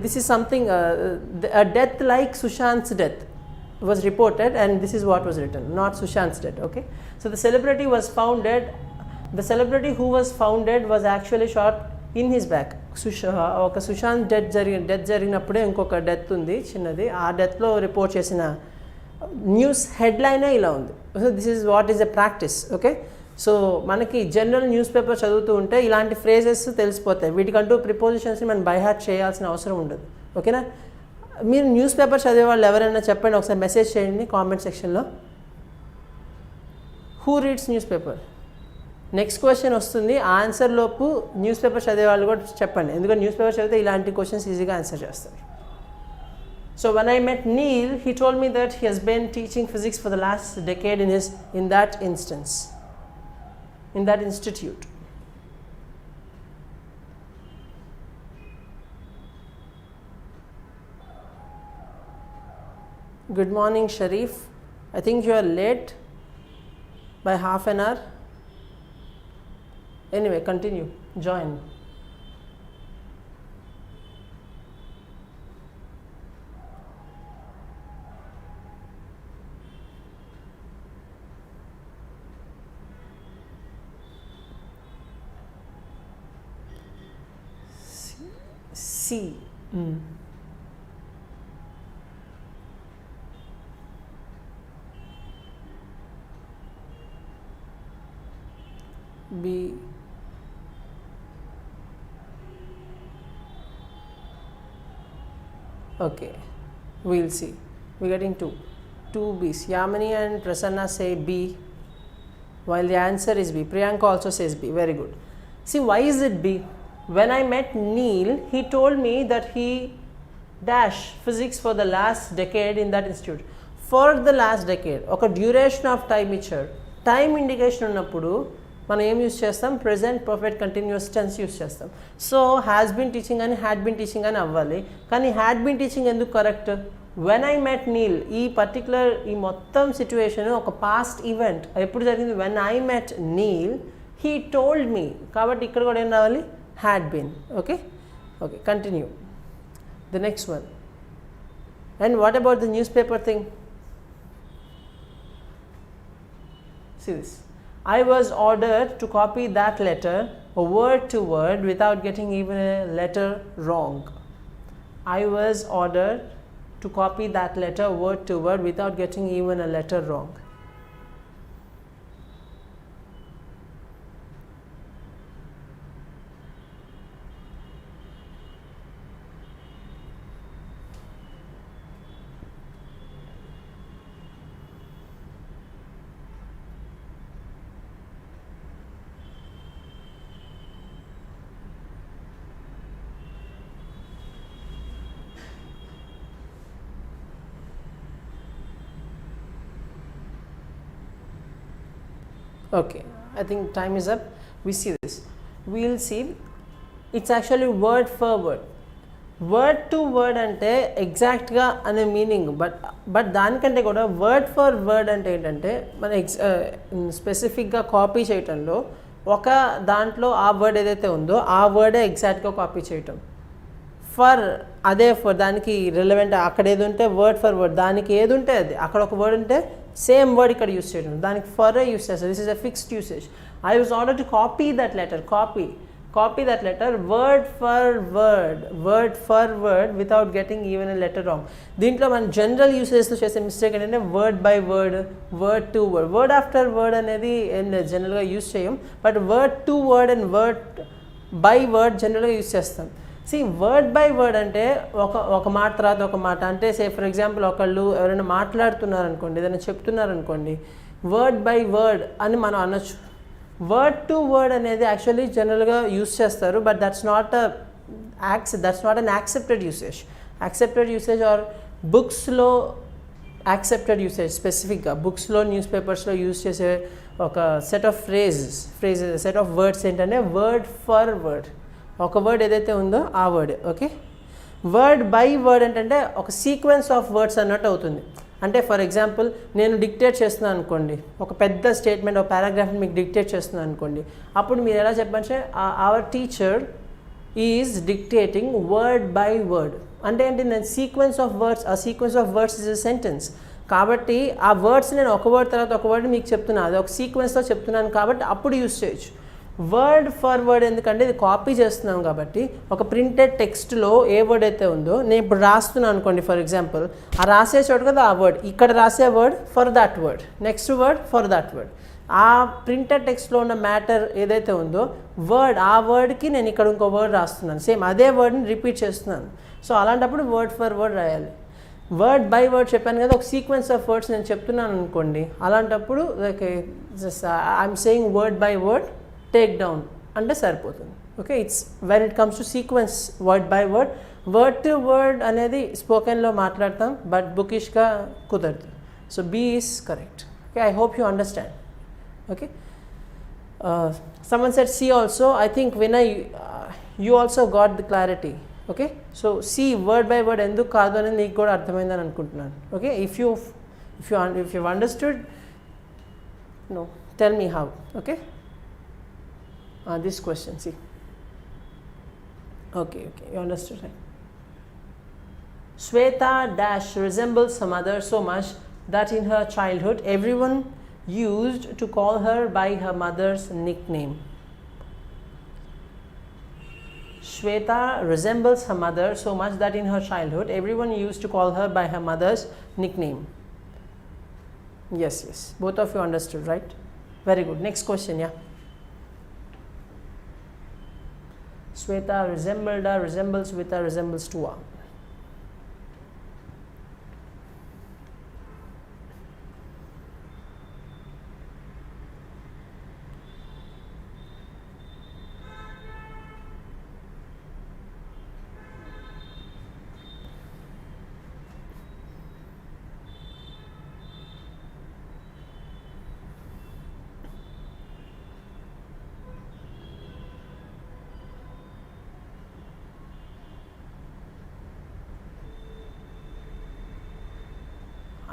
This is something, a death like Sushant's death was reported, and this is what was written, not Sushant's death. Okay, so the celebrity was found dead. The celebrity who was found dead was actually shot in his back. ఒక Sushant death జరిగినప్పుడే ఇంకొక death ఉంది చిన్నది, ఆ డెత్లో report చేసిన news హెడ్లైనే ఇలా ఉంది. So this is what is the practice. Okay, so మనకి general news paper చదువుతూ ఉంటే ఇలాంటి ఫ్రేజెస్ తెలిసిపోతాయి. వీటికంటూ ప్రిపోజిషన్స్ని మనం బై హార్ట్ చేయాల్సిన అవసరం ఉండదు. ఓకేనా? మీరు న్యూస్ పేపర్ చదివే వాళ్ళు ఎవరైనా చెప్పండి, ఒకసారి మెసేజ్ చేయండి కామెంట్ సెక్షన్లో. Who reads news paper? Next question వస్తుంది, ఆన్సర్ లోపు న్యూస్ పేపర్ చదివే వాళ్ళు కూడా చెప్పండి, ఎందుకంటే న్యూస్ పేపర్ చదివితే ఇలాంటి క్వశ్చన్స్ ఈజీగా ఆన్సర్ చేస్తారు. So when I met Neil, he told me that he has been teaching physics for the last decade in that institute. Good morning, Sharif. I think you are late by half an hour. Anyway, continue. Join. C. B. Okay, we'll see. We're getting two B's. Yamini and Prasanna say B, while the answer is B. Priyanka also says B. Very good. See, why is it B? When I met Neil, he told me that he dash physics for the last decade in that institute. For the last decade, oka duration of time icharu. Time indication ఉన్నప్పుడు మనం ఏం use చేస్తాం? Present perfect continuous tense use చేస్తాం. So has been teaching అని had been teaching అని అవ్వాలి, కానీ had been teaching ఎందుకు correct? When I met Neil, ఈ మొత్తం సిచ్యువేషన్ ఒక పాస్ట్ ఈవెంట్ ఎప్పుడు జరిగింది? When I met Neil he told me, కాబట్టి ఇక్కడ కూడా ఏం రావాలి? had been. Okay, continue. The next one. And what about the newspaper thing? See this. I was ordered to copy that letter word to word without getting even a letter wrong. I was ordered to copy that letter word to word without getting even a letter wrong. Okay, I think time is up. We see this. We'll see. It's actually word for word. Word to word ante exact ga ane meaning, but దానికంటే కూడా word for word అంటే ఏంటంటే మన స్పెసిఫిక్గా copy చేయటంలో ఒక దాంట్లో ఆ వర్డ్ ఏదైతే ఉందో ఆ వర్డే ఎగ్జాక్ట్గా కాపీ చేయటం. ఫర్ దానికి రిలవెంట్ అక్కడ ఏది ఉంటే వర్డ్ ఫర్ వర్డ్, దానికి ఏది ఉంటే అది, అక్కడ ఒక వర్డ్ ఉంటే సేమ్ వర్డ్ ఇక్కడ యూస్ చేయడం, దానికి ఫర్ యూస్ చేస్తారు. This is a fixed usage. I was order to copy that letter, copy that letter word for word without getting even a letter wrong. దీంట్లో మనం జనరల్ యూసేజ్తో చేసే mistake ఏంటంటే word by word, word to word, word after word అనేది జనరల్గా use చేయం, but word to word and word by word జనరల్గా use చేస్తాం. C word by word అంటే ఒక మాట తర్వాత ఒక మాట, అంటే సే ఫర్ ఎగ్జాంపుల్ ఒకళ్ళు ఎవరైనా మాట్లాడుతున్నారనుకోండి, ఏదైనా చెప్తున్నారనుకోండి, వర్డ్ బై వర్డ్ అని మనం అనొచ్చు. వర్డ్ టు వర్డ్ అనేది యాక్చువల్లీ జనరల్గా యూస్ చేస్తారు, but that's not an accepted usage or బుక్స్లో యాక్సెప్టెడ్ యూసేజ్. స్పెసిఫిక్గా బుక్స్లో న్యూస్ పేపర్స్లో యూస్ చేసే ఒక set of set of words ఏంటంటే వర్డ్ ఫర్ వర్డ్, ఒక వర్డ్ ఏదైతే ఉందో ఆ word. Okay, word by word ఏంటంటే ఒక సీక్వెన్స్ ఆఫ్ వర్డ్స్ అన్నట్టు అవుతుంది. అంటే ఫర్ ఎగ్జాంపుల్ నేను డిక్టేట్ చేస్తున్నాను అనుకోండి, ఒక పెద్ద స్టేట్మెంట్ ఒక పారాగ్రాఫ్ని మీకు డిక్టేట్ చేస్తున్నాను అనుకోండి, అప్పుడు మీరు ఎలా చెప్పంటే hour teacher is dictating word by word. అంటే ఏంటి, నేను సీక్వెన్స్ ఆఫ్ వర్డ్స్, ఆ sequence of words is a sentence. కాబట్టి ఆ వర్డ్స్ నేను ఒక వర్డ్ తర్వాత ఒక వర్డ్ మీకు చెప్తున్నాను, అది ఒక సీక్వెన్స్లో చెప్తున్నాను కాబట్టి అప్పుడు యూస్ చేయొచ్చు. వర్డ్ ఫర్ వర్డ్ ఎందుకంటే ఇది కాపీ చేస్తున్నాం కాబట్టి ఒక ప్రింటెడ్ టెక్స్ట్లో ఏ వర్డ్ అయితే ఉందో నేను ఇప్పుడు రాస్తున్నాను అనుకోండి, ఫర్ ఎగ్జాంపుల్ ఆ రాసే చోటు కదా ఆ వర్డ్, ఇక్కడ రాసే word for that word, next word for that word. ఆ ప్రింటెడ్ టెక్స్ట్లో ఉన్న మ్యాటర్ ఏదైతే ఉందో వర్డ్, ఆ వర్డ్కి నేను ఇక్కడ ఇంకో వర్డ్ రాస్తున్నాను, సేమ్ అదే వర్డ్ని రిపీట్ చేస్తున్నాను. సో అలాంటప్పుడు వర్డ్ ఫర్ వర్డ్ రాయాలి. వర్డ్ బై వర్డ్ చెప్పాను కదా, ఒక సీక్వెన్స్ ఆఫ్ వర్డ్స్ నేను చెప్తున్నాను అనుకోండి, అలాంటప్పుడు like I'm saying word by word take down అంటే సరిపోతుంది. Okay, it's when it comes to sequence word by word, word to word అనేది స్పోకెన్లో మాట్లాడతాం బట్ బుకిష్గా కుదరదు. So B is correct. Okay, I hope you understand. Okay, someone said C also. I think Vinay, you also got the clarity. Okay, so C word by word enduku kaadu anedi neeku kuda arthamaindani anukuntunnanu. Okay, if you've understood, no, tell me how. Okay, this question, see. Okay, you understood, right? Shweta dash resembles some mother so much that in her childhood everyone used to call her by her mother's nickname. Shweta resembles her mother so much that in her childhood everyone used to call her by her mother's nickname. Yes, both of you understood, right? Very good. Next question, yeah. Shweta resembles Shweta resembles to her.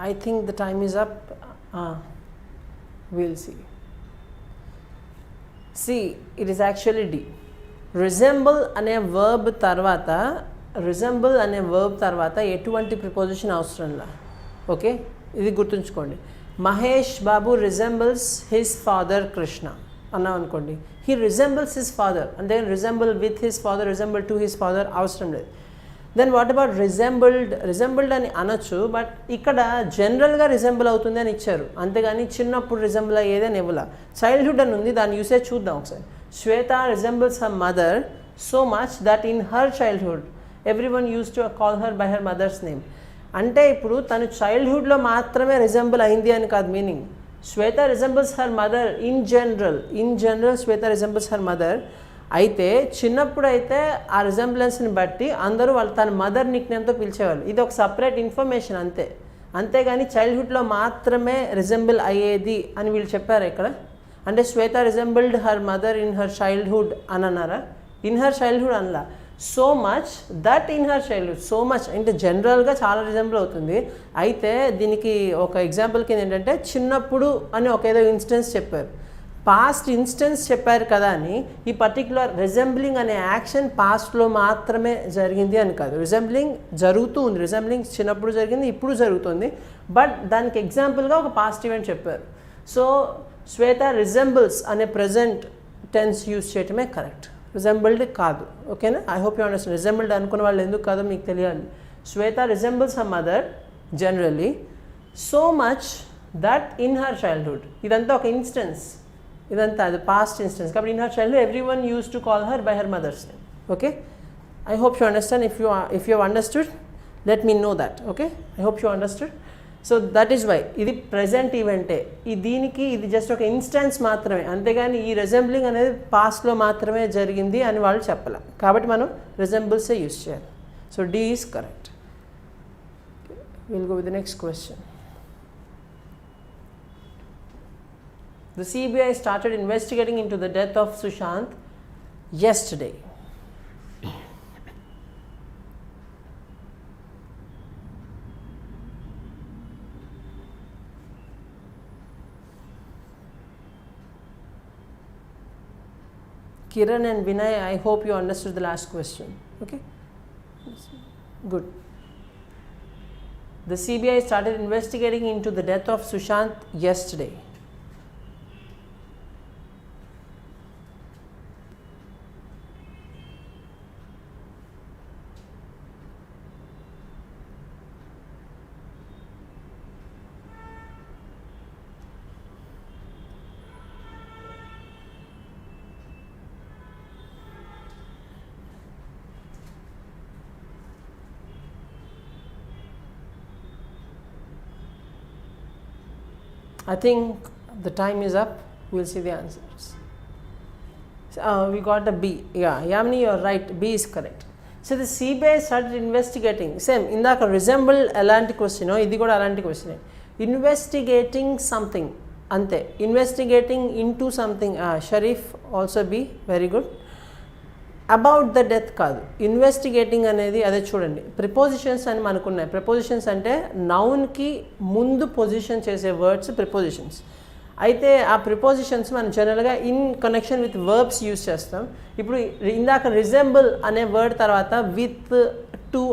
I think the time is up. We'll see. See, it is actually D. Resemble అనే verb తర్వాత ఎటువంటి preposition అవసరంలా. Okay, ఇది గుర్తుంచుకోండి. Mahesh Babu resembles his father Krishna అన్నాం అనుకోండి, he resembles his father, అంటే resemble with his father, resemble to his father అవసరం లేదు. దెన్ వాట్ అబౌట్ రిజెంబుల్డ్ అని అనొచ్చు, బట్ ఇక్కడ జనరల్గా రిజెంబుల్ అవుతుంది అని ఇచ్చారు, అంతేగాని చిన్నప్పుడు రిజెంబుల్ అయ్యేది అని ఇవ్వాల. చైల్డ్హుడ్ అని ఉంది, దాని యూసేజ్ చూద్దాం ఒకసారి. Shweta resembles her mother so much that in her childhood everyone use to call her by her mother's name. అంటే ఇప్పుడు తను చైల్డ్హుడ్లో మాత్రమే రిజెంబుల్ అయింది అని కాదు meaning. Shweta resembles her mother in general Shweta resembles her mother. అయితే చిన్నప్పుడు అయితే ఆ రిజెంబ్లెన్స్ని బట్టి అందరూ వాళ్ళు తన మదర్ నిక్ నేమ్తో పిలిచేవాళ్ళు. ఇది ఒక సపరేట్ ఇన్ఫర్మేషన్ అంతే, అంతేగాని చైల్డ్హుడ్లో మాత్రమే రిజెంబుల్ అయ్యేది అని వీళ్ళు చెప్పారు ఇక్కడ. అంటే Shweta resembled her mother in her childhood అని అన్నారా? ఇన్ హర్ చైల్డ్హుడ్ అనలా, so much that in her childhood. So much అంటే జనరల్గా చాలా రిజెంబుల్ అవుతుంది. అయితే దీనికి ఒక ఎగ్జాంపుల్ కింద ఏంటంటే చిన్నప్పుడు అని ఒక ఏదో ఇన్స్టెన్స్ చెప్పారు, పాస్ట్ ఇన్స్టెన్స్ చెప్పారు కదా అని ఈ పర్టిక్యులర్ రిజెంబ్లింగ్ అనే యాక్షన్ పాస్ట్లో మాత్రమే జరిగింది అని కాదు. రిజెంబ్లింగ్ జరుగుతూ ఉంది, రిజెంబ్లింగ్ చిన్నప్పుడు జరిగింది, ఇప్పుడు జరుగుతుంది, బట్ దానికి ఎగ్జాంపుల్గా ఒక పాస్ట్ ఈవెంట్ చెప్పారు. సో శ్వేత రిజెంబుల్స్ అనే ప్రజెంట్ టెన్స్ యూజ్ చేయటమే కరెక్ట్, రిజెంబుల్డ్ కాదు. ఓకేనా? I hope you understand. Resembled అనుకున్న వాళ్ళు ఎందుకు కాదో మీకు తెలియాలి. Shweta resembles her mother generally so much that in her childhood. ఇదంతా ఒక ఇన్స్టెన్స్, ఇదంతా అది పాస్ట్ ఇన్స్టెన్స్ కాబట్టి in her childhood every one use to call her by her mother's name. Okay, I hope you understand. If you understood let me know that. Okay, I hope you understood. So that is why ఇది present ఈవెంటే, దీనికి ఇది just ఒక instance మాత్రమే, అంతేగాని ఈ రిజెంబ్లింగ్ అనేది పాస్ట్లో మాత్రమే జరిగింది అని వాళ్ళు చెప్పాలి. కాబట్టి మనం రిజెంబుల్సే యూస్ చేయాలి. So D is correct. Will go with the next question. The CBI started investigating into the death of Sushant yesterday. Kiran and Vinay, I hope you understood the last question. Okay, good. The CBI started investigating into the death of Sushant yesterday. I think the time is up. We'll see the answers. We got a B. Yeah, Yamini, you're right. B is correct. So the CBI started investigating. Same, indaka resemble elanti question. Idi kuda elanti question. Investigating something. Ante. Investigating into something. Sharif also B. Very good. About the death కాదు, investigating అనేది అదే చూడండి. Prepositions అని మనకున్నాయి. Prepositions అంటే నౌన్కి ముందు position చేసే words prepositions. అయితే ఆ ప్రిపోజిషన్స్ మనం జనరల్గా in connection with verbs use చేస్తాం. ఇప్పుడు ఇందాక రిజెంబుల్ అనే వర్డ్ తర్వాత విత్ టు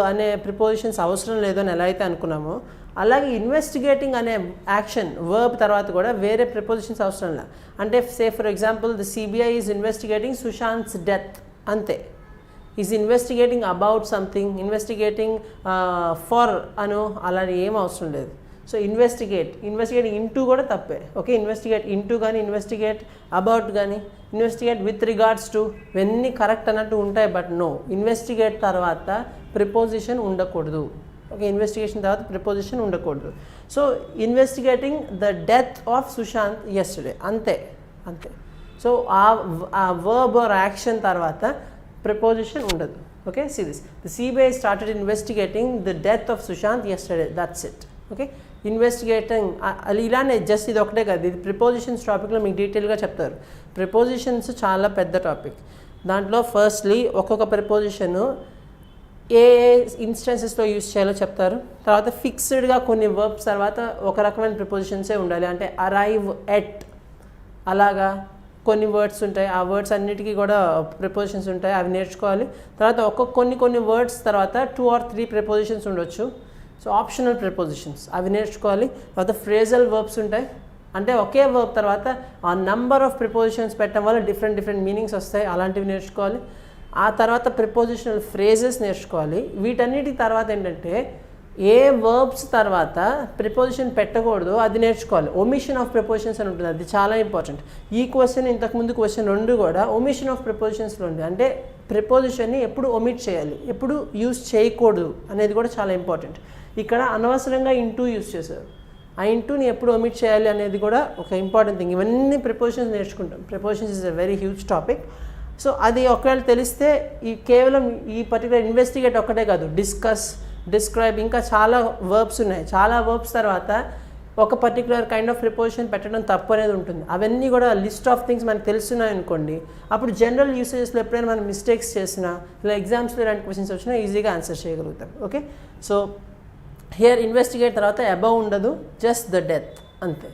అనే ప్రిపోజిషన్స్ అవసరం లేదు అని ఎలా అయితే అనుకున్నామో, అలాగే ఇన్వెస్టిగేటింగ్ అనే యాక్షన్ వర్బ్ తర్వాత కూడా వేరే ప్రిపోజిషన్స్ అవసరం లేదు. అంటే say for example the CBI is investigating Sushant's death అంతే. Is investigating about something, investigating for అను అలాంటి ఏం అవసరం లేదు. సో ఇన్వెస్టిగేటింగ్ ఇంటూ కూడా తప్పే. ఓకే, ఇన్వెస్టిగేట్ ఇంటూ కానీ, ఇన్వెస్టిగేట్ అబౌట్ కానీ, ఇన్వెస్టిగేట్ విత్ రిగార్డ్స్ టు, ఇవన్నీ కరెక్ట్ అన్నట్టు ఉంటాయి. బట్ నో, ఇన్వెస్టిగేట్ తర్వాత ప్రిపోజిషన్ ఉండకూడదు. ఓకే, ఇన్వెస్టిగేషన్ తర్వాత ప్రిపోజిషన్ ఉండకూడదు. So investigating the death of Sushant yesterday అంతే. సో ఆ వర్బ్ ఆర్ యాక్షన్ తర్వాత ప్రిపోజిషన్ ఉండదు. Okay, see this, the CBI started investigating the death of Sushant yesterday, that's it. Okay, investigating ఇలానే just ఇది ఒకటే కాదు, ఇది ప్రిపోజిషన్స్ టాపిక్లో మీకు డీటెయిల్గా చెప్తారు. ప్రిపోజిషన్స్ చాలా పెద్ద టాపిక్. దాంట్లో ఫస్ట్లీ ఒక్కొక్క ప్రిపోజిషను ఏ ఇన్స్టెన్సెస్లో యూజ్ చేయాలో చెప్తారు. తర్వాత ఫిక్స్డ్గా కొన్ని వర్బ్స్ తర్వాత ఒక రకమైన ప్రిపోజిషన్సే ఉండాలి. అంటే అరైవ్ ఎట్ అలాగా కొన్ని వర్డ్స్ ఉంటాయి. ఆ వర్డ్స్ అన్నిటికీ కూడా ప్రిపోజిషన్స్ ఉంటాయి, అవి నేర్చుకోవాలి. తర్వాత కొన్ని వర్డ్స్ తర్వాత 2 or 3 ప్రిపోజిషన్స్ ఉండొచ్చు. సో ఆప్షనల్ ప్రిపోజిషన్స్ అవి నేర్చుకోవాలి. తర్వాత ఫ్రేజల్ వర్బ్స్ ఉంటాయి. అంటే ఒకే వర్బ్ తర్వాత ఆ నంబర్ ఆఫ్ ప్రిపోజిషన్స్ పెట్టడం వల్ల డిఫరెంట్ మీనింగ్స్ వస్తాయి, అలాంటివి నేర్చుకోవాలి. ఆ తర్వాత ప్రిపోజిషనల్ ఫ్రేజెస్ నేర్చుకోవాలి. వీటన్నిటి తర్వాత ఏంటంటే ఏ వర్బ్స్ తర్వాత ప్రిపోజిషన్ పెట్టకూడదు అది నేర్చుకోవాలి. ఒమిషన్ ఆఫ్ ప్రిపోజిషన్స్ అని ఉంటుంది, అది చాలా ఇంపార్టెంట్. ఈ క్వశ్చన్ ఇంతకుముందు క్వశ్చన్ 2 కూడా ఒమిషన్ ఆఫ్ ప్రిపోజిషన్స్లో ఉంది. అంటే ప్రిపోజిషన్ని ఎప్పుడు ఒమిట్ చేయాలి, ఎప్పుడు యూజ్ చేయకూడదు అనేది కూడా చాలా ఇంపార్టెంట్. ఇక్కడ అనవసరంగా ఇంటూ యూజ్ చేశారు. ఆ ఇంటూని ఎప్పుడు ఒమిట్ చేయాలి అనేది కూడా ఒక ఇంపార్టెంట్ థింగ్. ఇవన్నీ ప్రిపోజిషన్స్ నేర్చుకుంటాం. Prepositions is a very huge topic. So అది ఒకవేళ తెలిస్తే కేవలం ఈ పర్టికులర్ ఇన్వెస్టిగేట్ ఒక్కటే కాదు, డిస్కస్, డిస్క్రైబ్, ఇంకా చాలా వర్బ్స్ ఉన్నాయి. చాలా వర్బ్స్ తర్వాత ఒక పర్టికులర్ కైండ్ ఆఫ్ ప్రిపోజిషన్ పెట్టడం తప్పు అనేది ఉంటుంది. అవన్నీ కూడా లిస్ట్ ఆఫ్ థింగ్స్ మనకు తెలుస్తున్నాయి అనుకోండి, అప్పుడు జనరల్ యూసేజెస్లో ఎప్పుడైనా మనం మిస్టేక్స్ చేసినా ఇలా ఎగ్జామ్స్లో ఇలాంటి క్వశ్చన్స్ వచ్చినా ఈజీగా ఆన్సర్ చేయగలుగుతాం. ఓకే, సో హియర్ ఇన్వెస్టిగేట్ తర్వాత అబౌవ్ ఉండదు, జస్ట్ ద డెత్ అంతే.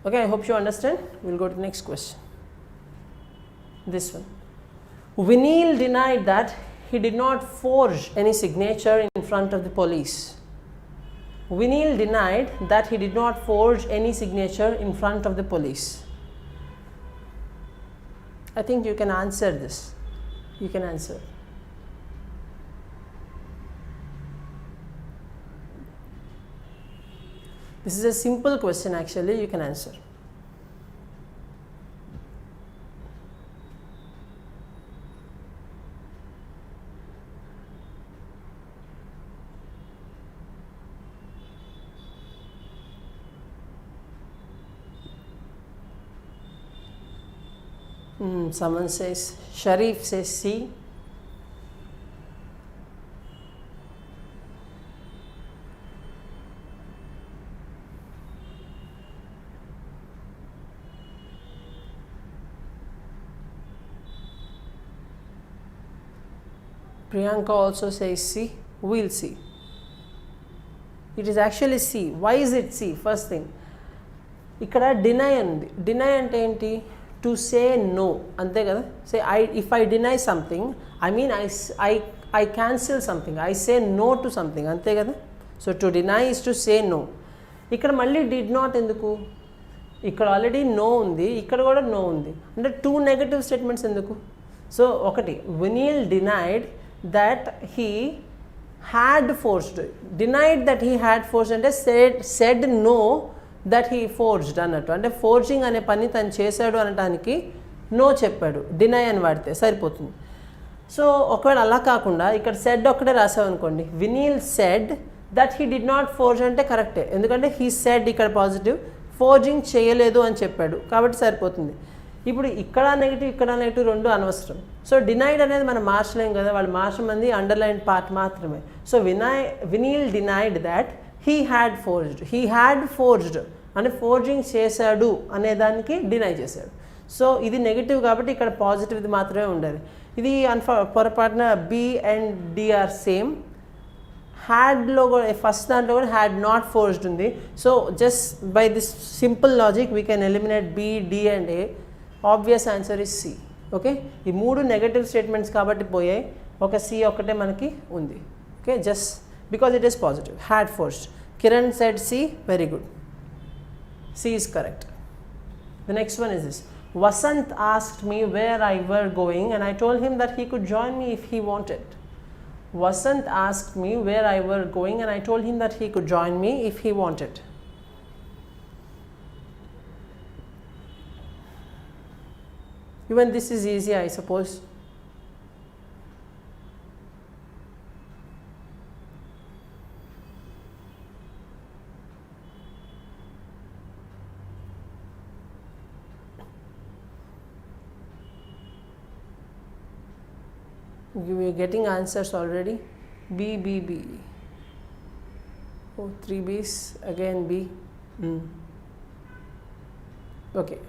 Okay, I hope you understand. Will go to next question. This one. Vineel denied that he did not forge any signature in front of the police. Vineel denied that he did not forge any signature in front of the police. I think you can answer this. You can answer. This is a simple question actually, you can answer. Someone says, Sharif says C. Priyanka also says C. We'll see. It is actually C. Why is it C? First thing, ఇక్కడ deny ఉంది. Deny అంటే ఏంటి? To say no, అంతే కదా. Say if I deny something, I mean I cancel something, I say no to something, అంతే కదా. So to deny is to say no. ఇక్కడ మళ్ళీ డిడ్ నాట్ ఎందుకు? ఇక్కడ ఆల్రెడీ నో ఉంది, ఇక్కడ కూడా నో ఉంది, అంటే 2 నెగటివ్ స్టేట్మెంట్స్ ఎందుకు? సో ఒకటి, Vineel denied that he had forged. Denied that he had forged అంటే said no that he forged అన్నట్టు, అంటే ఫోర్జింగ్ అనే పని తను చేశాడు అనటానికి నో చెప్పాడు, డినై అని వాడితే సరిపోతుంది. సో ఒకవేళ అలా కాకుండా ఇక్కడ సెడ్ ఒక్కటే రాసామనుకోండి, Vineel said that he did not forge అంటే కరెక్టే, ఎందుకంటే హీ సెడ్ ఇక్కడ పాజిటివ్, ఫోర్జింగ్ చేయలేదు అని చెప్పాడు కాబట్టి సరిపోతుంది. ఇప్పుడు ఇక్కడ నెగిటివ్ రెండు అనవసరం. సో డినైడ్ అనేది మనం మార్చలేం కదా, వాళ్ళు మార్చమంది అండర్లైన్ పార్ట్ మాత్రమే. So Vineel denied that he had forged అంటే ఫోర్జింగ్ చేశాడు అనే దానికి డినై చేశాడు. సో ఇది నెగిటివ్ కాబట్టి ఇక్కడ పాజిటివ్ది మాత్రమే ఉండాలి. ఇది పొరపాటున B and D are same. హ్యాడ్లో కూడా ఫస్ట్ దాంట్లో కూడా హ్యాడ్ నాట్ ఫోర్స్డ్ ఉంది. So just by this simple logic we can eliminate B, D and A. Obvious answer is C. Okay, ఈ 3 నెగటివ్ స్టేట్మెంట్స్ కాబట్టి పోయాయి, ఒక సి ఒక్కటే మనకి ఉంది. Okay, just because it is positive. Had forced. Kiran said C, very good, C is correct. The next one is this. Vasant asked me where I were going and I told him that he could join me if he wanted. Vasant asked me where I were going and I told him that he could join me if he wanted. Even this is easy, I suppose. You are getting answers already. B. Oh, 3 B's, again B. Okay,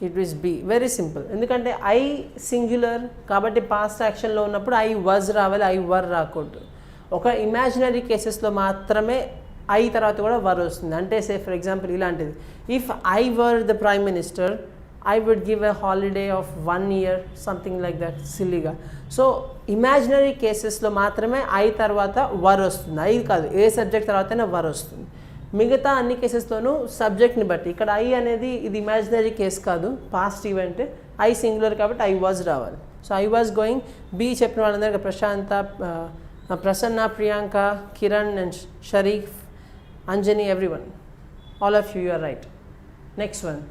it is B. Very simple. ఎందుకంటే I singular కాబట్టి past యాక్షన్లో ఉన్నప్పుడు I was రావాలి, I were రాకూడదు. ఒక imaginary కేసెస్లో మాత్రమే I తర్వాత కూడా వర్ వస్తుంది. అంటే సే ఫర్ ఎగ్జాంపుల్ ఇలాంటిది, if I were the prime minister I would give a holiday of 1 year, something like that, sillyగా. సో ఇమాజినరీ కేసెస్లో మాత్రమే ఐ తర్వాత వర్ వస్తుంది, ఐ కాదు ఏ సబ్జెక్ట్ తర్వాతనే వర్ వస్తుంది. మిగతా అన్ని కేసెస్లోనూ సబ్జెక్ట్ని బట్టి. ఇక్కడ ఐ అనేది ఇది ఇమాజినరీ కేస్ కాదు, పాస్ట్ ఈవెంట్, ఐ సింగులర్ కాబట్టి ఐ వాజ్ రావాలి. So I was going. B చెప్పిన వాళ్ళందరికీ Prashanth, Prasanna, Priyanka, Kiran and Sharif, Anjani, everyone, all of you are right. Next one,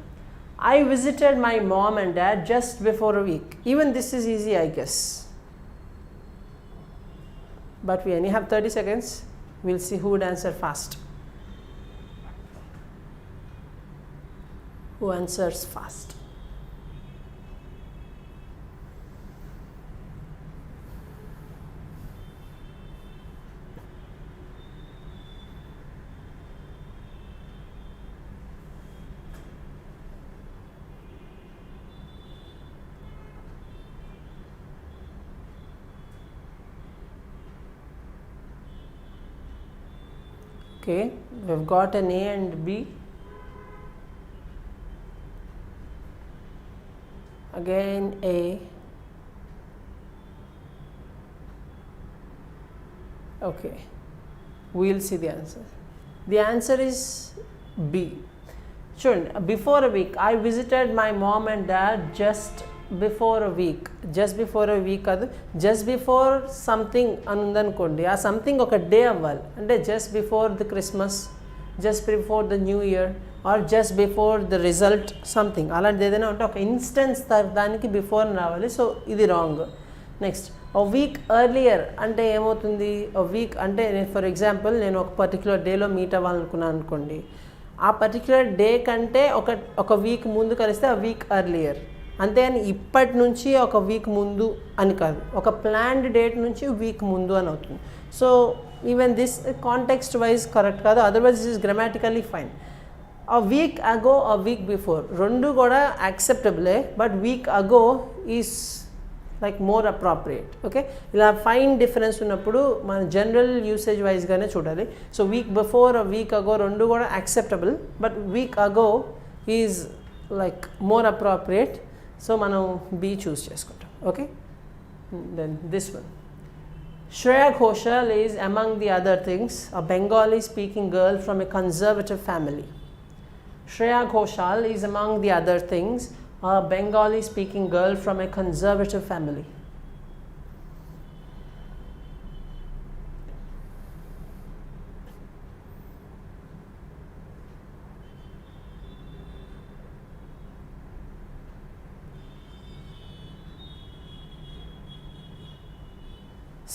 I visited my mom and dad just before a week. Even this is easy, I guess. But we only have 30 seconds. We'll see who would answer fast. Who answers fast? Okay, we've got an A and B. Again A. Okay, we'll see the answer. The answer is B. Sure, before a week. I visited my mom and dad just before a week. Just before a week కాదు, just before something అని ఉందనుకోండి, ఆ something ఒక day అవ్వాలి. అంటే just before the Christmas, just before the new year, or just before the result, something అలాంటిది ఏదైనా ఉంటే ఒక ఇన్స్టెన్స్ దానికి బిఫోర్ రావాలి. సో ఇది రాంగ్. నెక్స్ట్, ఒక వీక్ ఎర్లియర్ అంటే ఏమవుతుంది? ఒక వీక్ అంటే ఫర్ ఎగ్జాంపుల్ నేను ఒక పర్టికులర్ డేలో మీట్ అవ్వాలనుకున్నాను అనుకోండి, ఆ పర్టికులర్ డే కంటే ఒక వీక్ ముందు కలిస్తే ఆ వీక్ ఎర్లియర్. అంతేగాని ఇప్పటి నుంచి ఒక వీక్ ముందు అని కాదు, ఒక ప్లాన్డ్ డేట్ నుంచి వీక్ ముందు అని అవుతుంది. So even this context wise correct కాదు, otherwise this is grammatically fine. a week ago, a week before, rendu kuda acceptable, but week ago is like more appropriate. Okay, ila fine difference unnappudu man general usage wise gaane chudali. So week before, a week ago, rendu kuda acceptable, but week ago is like more appropriate, so మనం B choose చేసుకుంటాం. Okay, then this one, Shreya Ghoshal is among the other things a Bengali speaking girl from a conservative family. Shreya Ghoshal is among the other things a Bengali speaking girl from a conservative family.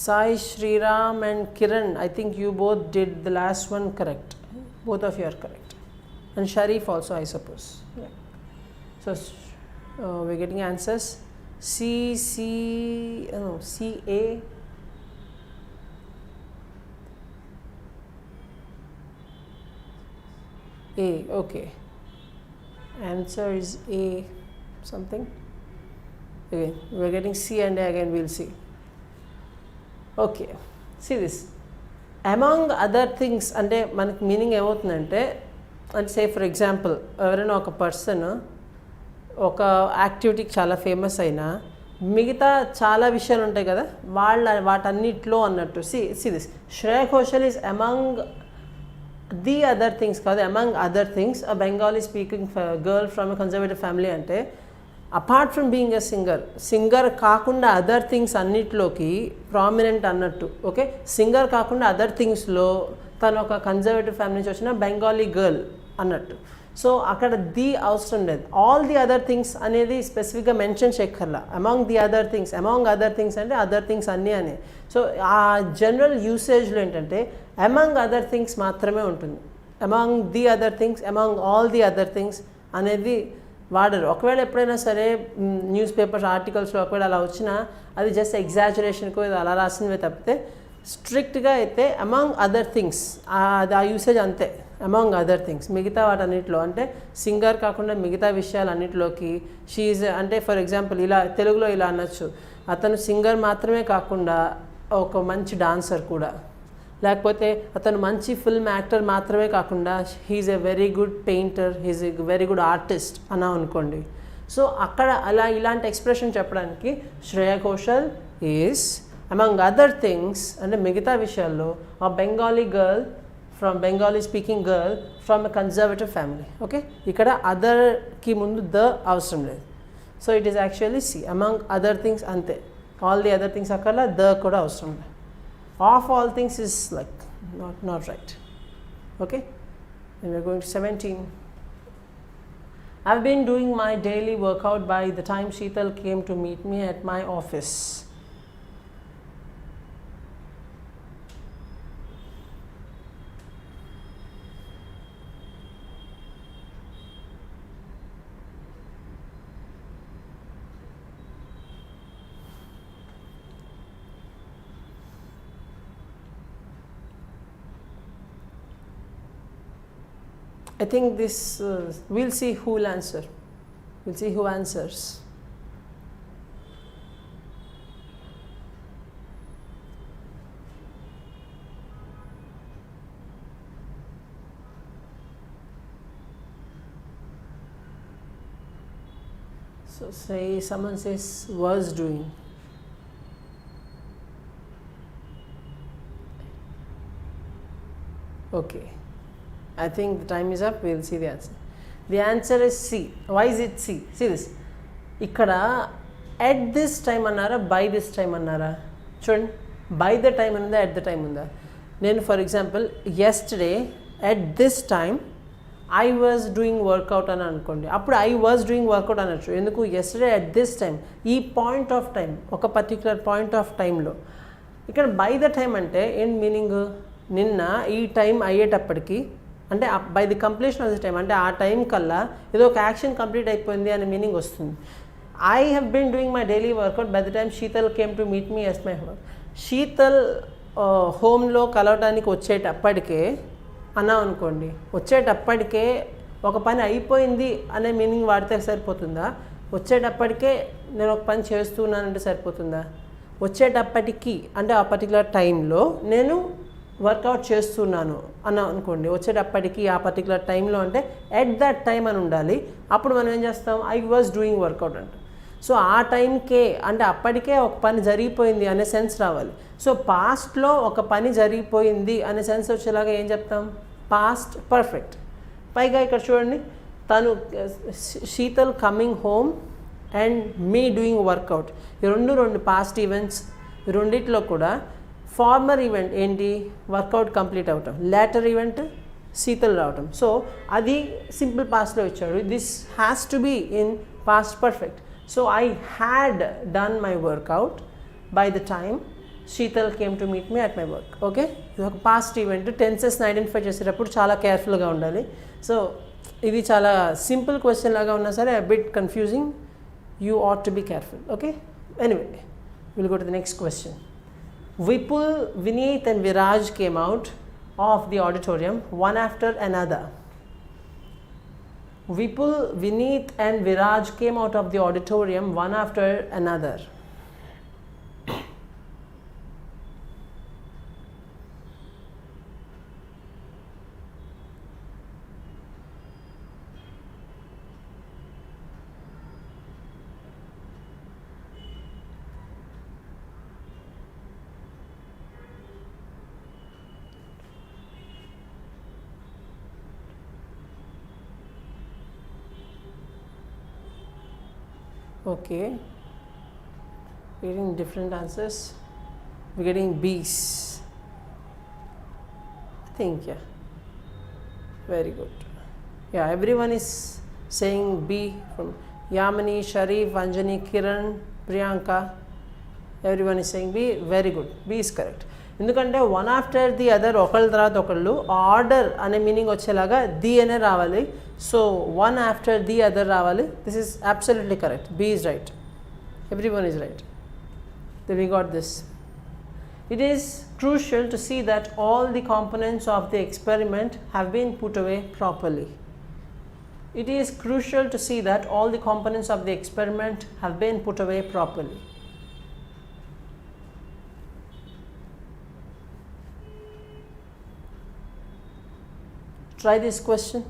Sai, Sriram and Kiran, I think you both did the last one correct. Both of you are correct. And Sharif also, I suppose. Yeah. So we're getting answers. C A. A, okay. Answer is A something. Again, we're getting C and A again, we'll see. Okay, see this. Among other things, అంటే మనకి meaning ఏమవుతుందంటే, అంటే say for example ఎవరైనా ఒక person ఒక యాక్టివిటీకి చాలా famous అయినా మిగతా చాలా విషయాలు ఉంటాయి కదా వాటన్నిటిలో అన్నట్టు. C this, Shreya Ghoshal is among the other things కాదు, among other things a Bengali speaking girl from a conservative family అంటే apart from being a singer కాకుండా అదర్ థింగ్స్ అన్నిట్లోకి ప్రామినెంట్ అన్నట్టు. ఓకే, సింగర్ కాకుండా అదర్ థింగ్స్లో తను ఒక కన్జర్వేటివ్ ఫ్యామిలీ నుంచి వచ్చిన బెంగాలీ గర్ల్ అన్నట్టు. సో అక్కడ ది అవసరం లేదు, ఆల్ ది అదర్ థింగ్స్ అనేది స్పెసిఫిక్గా మెన్షన్ చేయక్కర్లా. Among the other things, among other things అంటే అదర్ థింగ్స్ అన్నీ అని. సో ఆ జనరల్ యూసేజ్లో ఏంటంటే అమాంగ్ అదర్ థింగ్స్ మాత్రమే ఉంటుంది. Among the other things, among all the other things అనేది వాడరు. ఒకవేళ ఎప్పుడైనా సరే న్యూస్ పేపర్స్ ఆర్టికల్స్లో ఒకవేళ అలా వచ్చినా అది జస్ట్ ఎగ్జాజరేషన్కు అలా రాసినవే తప్పితే స్ట్రిక్ట్గా అయితే అమాంగ్ అదర్ థింగ్స్ అది ఆ యూసేజ్ అంతే. అమాంగ్ అదర్ థింగ్స్ మిగతా వాటన్నిటిలో అంటే సింగర్ కాకుండా మిగతా విషయాలన్నిటిలోకి షీఈ్ అంటే ఫర్ ఎగ్జాంపుల్ ఇలా తెలుగులో ఇలా అనొచ్చు, అతను సింగర్ మాత్రమే కాకుండా ఒక మంచి డాన్సర్ కూడా, లేకపోతే అతను మంచి ఫిల్మ్ యాక్టర్ మాత్రమే కాకుండా he is a very good painter, he is a very good artist అన్నా అనుకోండి. సో అక్కడ అలా ఇలాంటి ఎక్స్ప్రెషన్ చెప్పడానికి Shreya Ghoshal is among other things అంటే మిగతా విషయాల్లో ఆ Bengali girl from Bengali speaking girl from a conservative family. Okay, ఇక్కడ అదర్కి ముందు ద అవసరం లేదు. So it is actually C, among other things అంతే, ఆల్ ది అదర్ థింగ్స్ అక్కడ ద కూడా అవసరం లేదు. Of all things is like not right. Okay, and we're going to 17. I've been doing my daily workout by the time Sheetal came to meet me at my office. I think this, we'll see who will answer. We'll see who answers. So say someone says was doing. Okay, I think the time is up. We'll see the answer. The answer is C. Why is it C? See this. ikkada at this time annara, by this time annara. Chudandi, by the time unda, at the time unda. Nenu for example yesterday at this time I was doing workout అని అనుకోండి, అప్పుడు I was doing workout అనొచ్చు. ఎందుకు? yesterday at this time, ఈ point of time, ఒక particular point of టైంలో. ఇక్కడ by the time అంటే ఏం మీనింగ్? నిన్న ఈ టైం అయ్యేటప్పటికి అంటే by the completion of the time అంటే ఆ టైం కల్లా ఏదో ఒక యాక్షన్ కంప్లీట్ అయిపోయింది అనే మీనింగ్ వస్తుంది. I have been doing my daily workout by the time Sheetal came to meet me as my home. Sheetal హోమ్లో కలవటానికి వచ్చేటప్పటికే అన్నా అనుకోండి, వచ్చేటప్పటికే ఒక పని అయిపోయింది అనే మీనింగ్ వాడితే సరిపోతుందా? వచ్చేటప్పటికే నేను ఒక పని చేస్తున్నానంటే సరిపోతుందా? వచ్చేటప్పటికి అంటే ఆ పర్టికులర్ టైంలో నేను వర్కౌట్ చేస్తున్నాను అని అనుకోండి, వచ్చేటప్పటికి ఆ పర్టికులర్ టైంలో అంటే ఎట్ దట్ టైం అని ఉండాలి. అప్పుడు మనం ఏం చేస్తాం, ఐ వాజ్ డూయింగ్ వర్కౌట్ అంట. సో ఆ టైంకే అంటే అప్పటికే ఒక పని జరిగిపోయింది అనే సెన్స్ రావాలి. సో పాస్ట్లో ఒక పని జరిగిపోయింది అనే సెన్స్ వచ్చేలాగా ఏం చెప్తాం, పాస్ట్ పర్ఫెక్ట్. పైగా ఇక్కడ చూడండి, తను Sheetal coming home and me doing workout, ఈ రెండు పాస్ట్ ఈవెంట్స్. ఈ రెండిట్లో కూడా ఫార్మర్ ఈవెంట్ ఏంటి, వర్కౌట్ కంప్లీట్ అవటం, లేటర్ ఈవెంట్ శీతల్ రావటం. సో అది సింపుల్ పాస్ట్లో ఇచ్చాడు. This has to be in past perfect. So I had done my workout by the time Sheetal came to meet me at my work. Okay, ఇది ఒక past event. టెన్సెస్ని identify చేసేటప్పుడు చాలా కేర్ఫుల్గా ఉండాలి. సో ఇది చాలా సింపుల్ క్వశ్చన్ లాగా ఉన్నా సరే bit confusing, you ought to be careful. Okay, anyway will go to the next question. Vipul, Vineeth and Viraj came out of the auditorium one after another. Vipul, Vineeth and Viraj came out of the auditorium one after another. Okay, getting different answers. We're getting B's. I think, yeah. Very good. Yeah, everyone is saying B from Yamini, Sharif, Anjani, Kiran, Priyanka. Everyone is saying B. Very good. B is correct. ఎందుకంటే one after the other, ఒకళ్ళ తర్వాత ఒకళ్ళు, order అనే meaning వచ్చేలాగా the అనే రావాలి. So one after the other రావాలి. This is absolutely correct. B is right. Everyone is right. Then we got this. It is crucial to see that all the components of the experiment have been put away properly. It is crucial to see that all the components of the experiment have been put away properly. Try this question.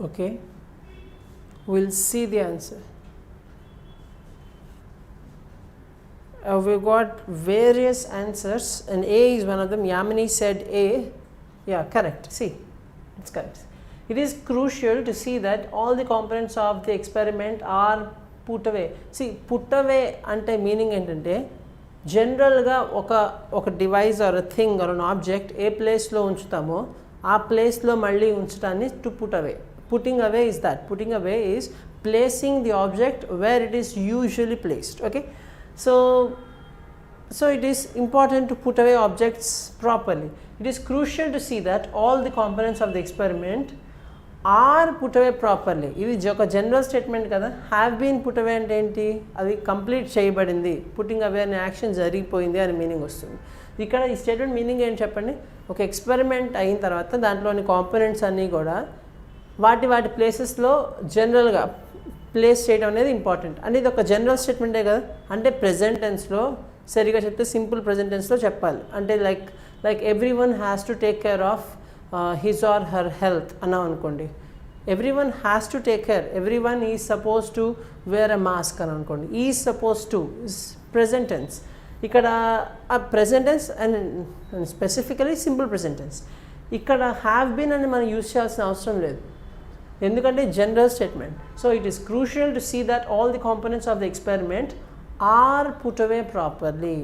Okay, we'll see the answer. We've got various answers and A is one of them. Yamini said A. Yeah, correct. See, it's correct. It is crucial to see that all the components of the experiment are put away. See, put away ante meaning entante general ga oka device or a thing or an object a place lo unchutamo aa place lo malli unchutani to put away. Putting away is that. Putting away is placing the object where it is usually placed. Okay, so it is important to put away objects properly. It is crucial to see that all the components of the experiment are put away properly. ఇది ఒక general statement కదా. Have been put అవే అంటే ఏంటి, అది complete చేయబడింది, putting అవే అనే action జరిగిపోయింది అని మీనింగ్ వస్తుంది. ఇక్కడ ఈ స్టేట్మెంట్ మీనింగ్ ఏంటి చెప్పండి. ఒక ఎక్స్పెరిమెంట్ అయిన తర్వాత దాంట్లోని కాంపోనెంట్స్ అన్నీ కూడా వాటి ప్లేసెస్లో జనరల్గా ప్లేస్ చేయడం అనేది ఇంపార్టెంట్. అంటే ఇది ఒక జనరల్ స్టేట్మెంటే కదా. అంటే ప్రెజెంట్ టెన్స్లో సరిగా చెప్తే సింపుల్ ప్రెజెంట్ టెన్స్లో చెప్పాలి. అంటే like every one has to take care of his or her health అన్నాం అనుకోండి. Every one has to take care, every one is suppose to wear a mask అని అనుకోండి. Is suppose to is present tense. ఇక్కడ ఆ present tense and specifically simple present tense. ఇక్కడ have been అని మనం use చేయాల్సిన అవసరం లేదు, ఎందుకంటే general statement. So it is crucial to see that all the components of the experiment are put away properly.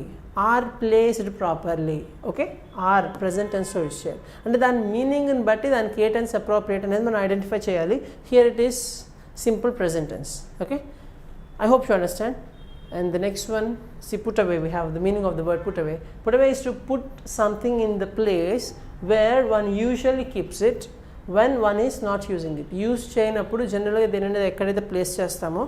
are placed properly. Okay, are present tense లో use చేయాలి. అంటే దాని మీనింగ్ని బట్టి దానికి ఏ టెన్స్ అప్రోప్రియేట్ అనేది మనం ఐడెంటిఫై చేయాలి. Here it is simple present tense. Okay, I hope you understand. And the next one, see, put away. We have the meaning of the word put away. Put away is to put something in the place where one usually keeps it when one is not using it. Use చేయనప్పుడు జనరల్గా దీనిని ఎక్కడైతే place చేస్తామో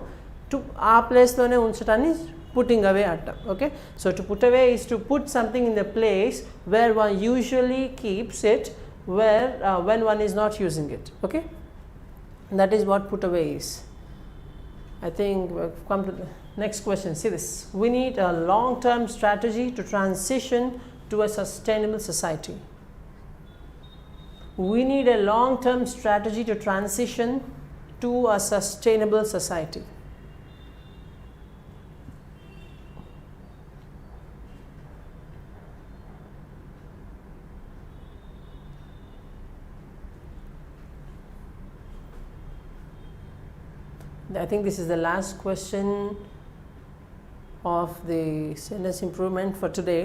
ఆ ప్లేస్లోనే ఉంచడాన్ని putting అవే అంటాం. Okay, so to put away is to put something in the place where one usually keeps it when one is not using it. Okay, that is what put away is. I think we've come to the next question. See this, we need a long-term strategy to transition to a sustainable society. We need a long-term strategy to transition to a sustainable society. I think this is the last question of the sentence improvement for today,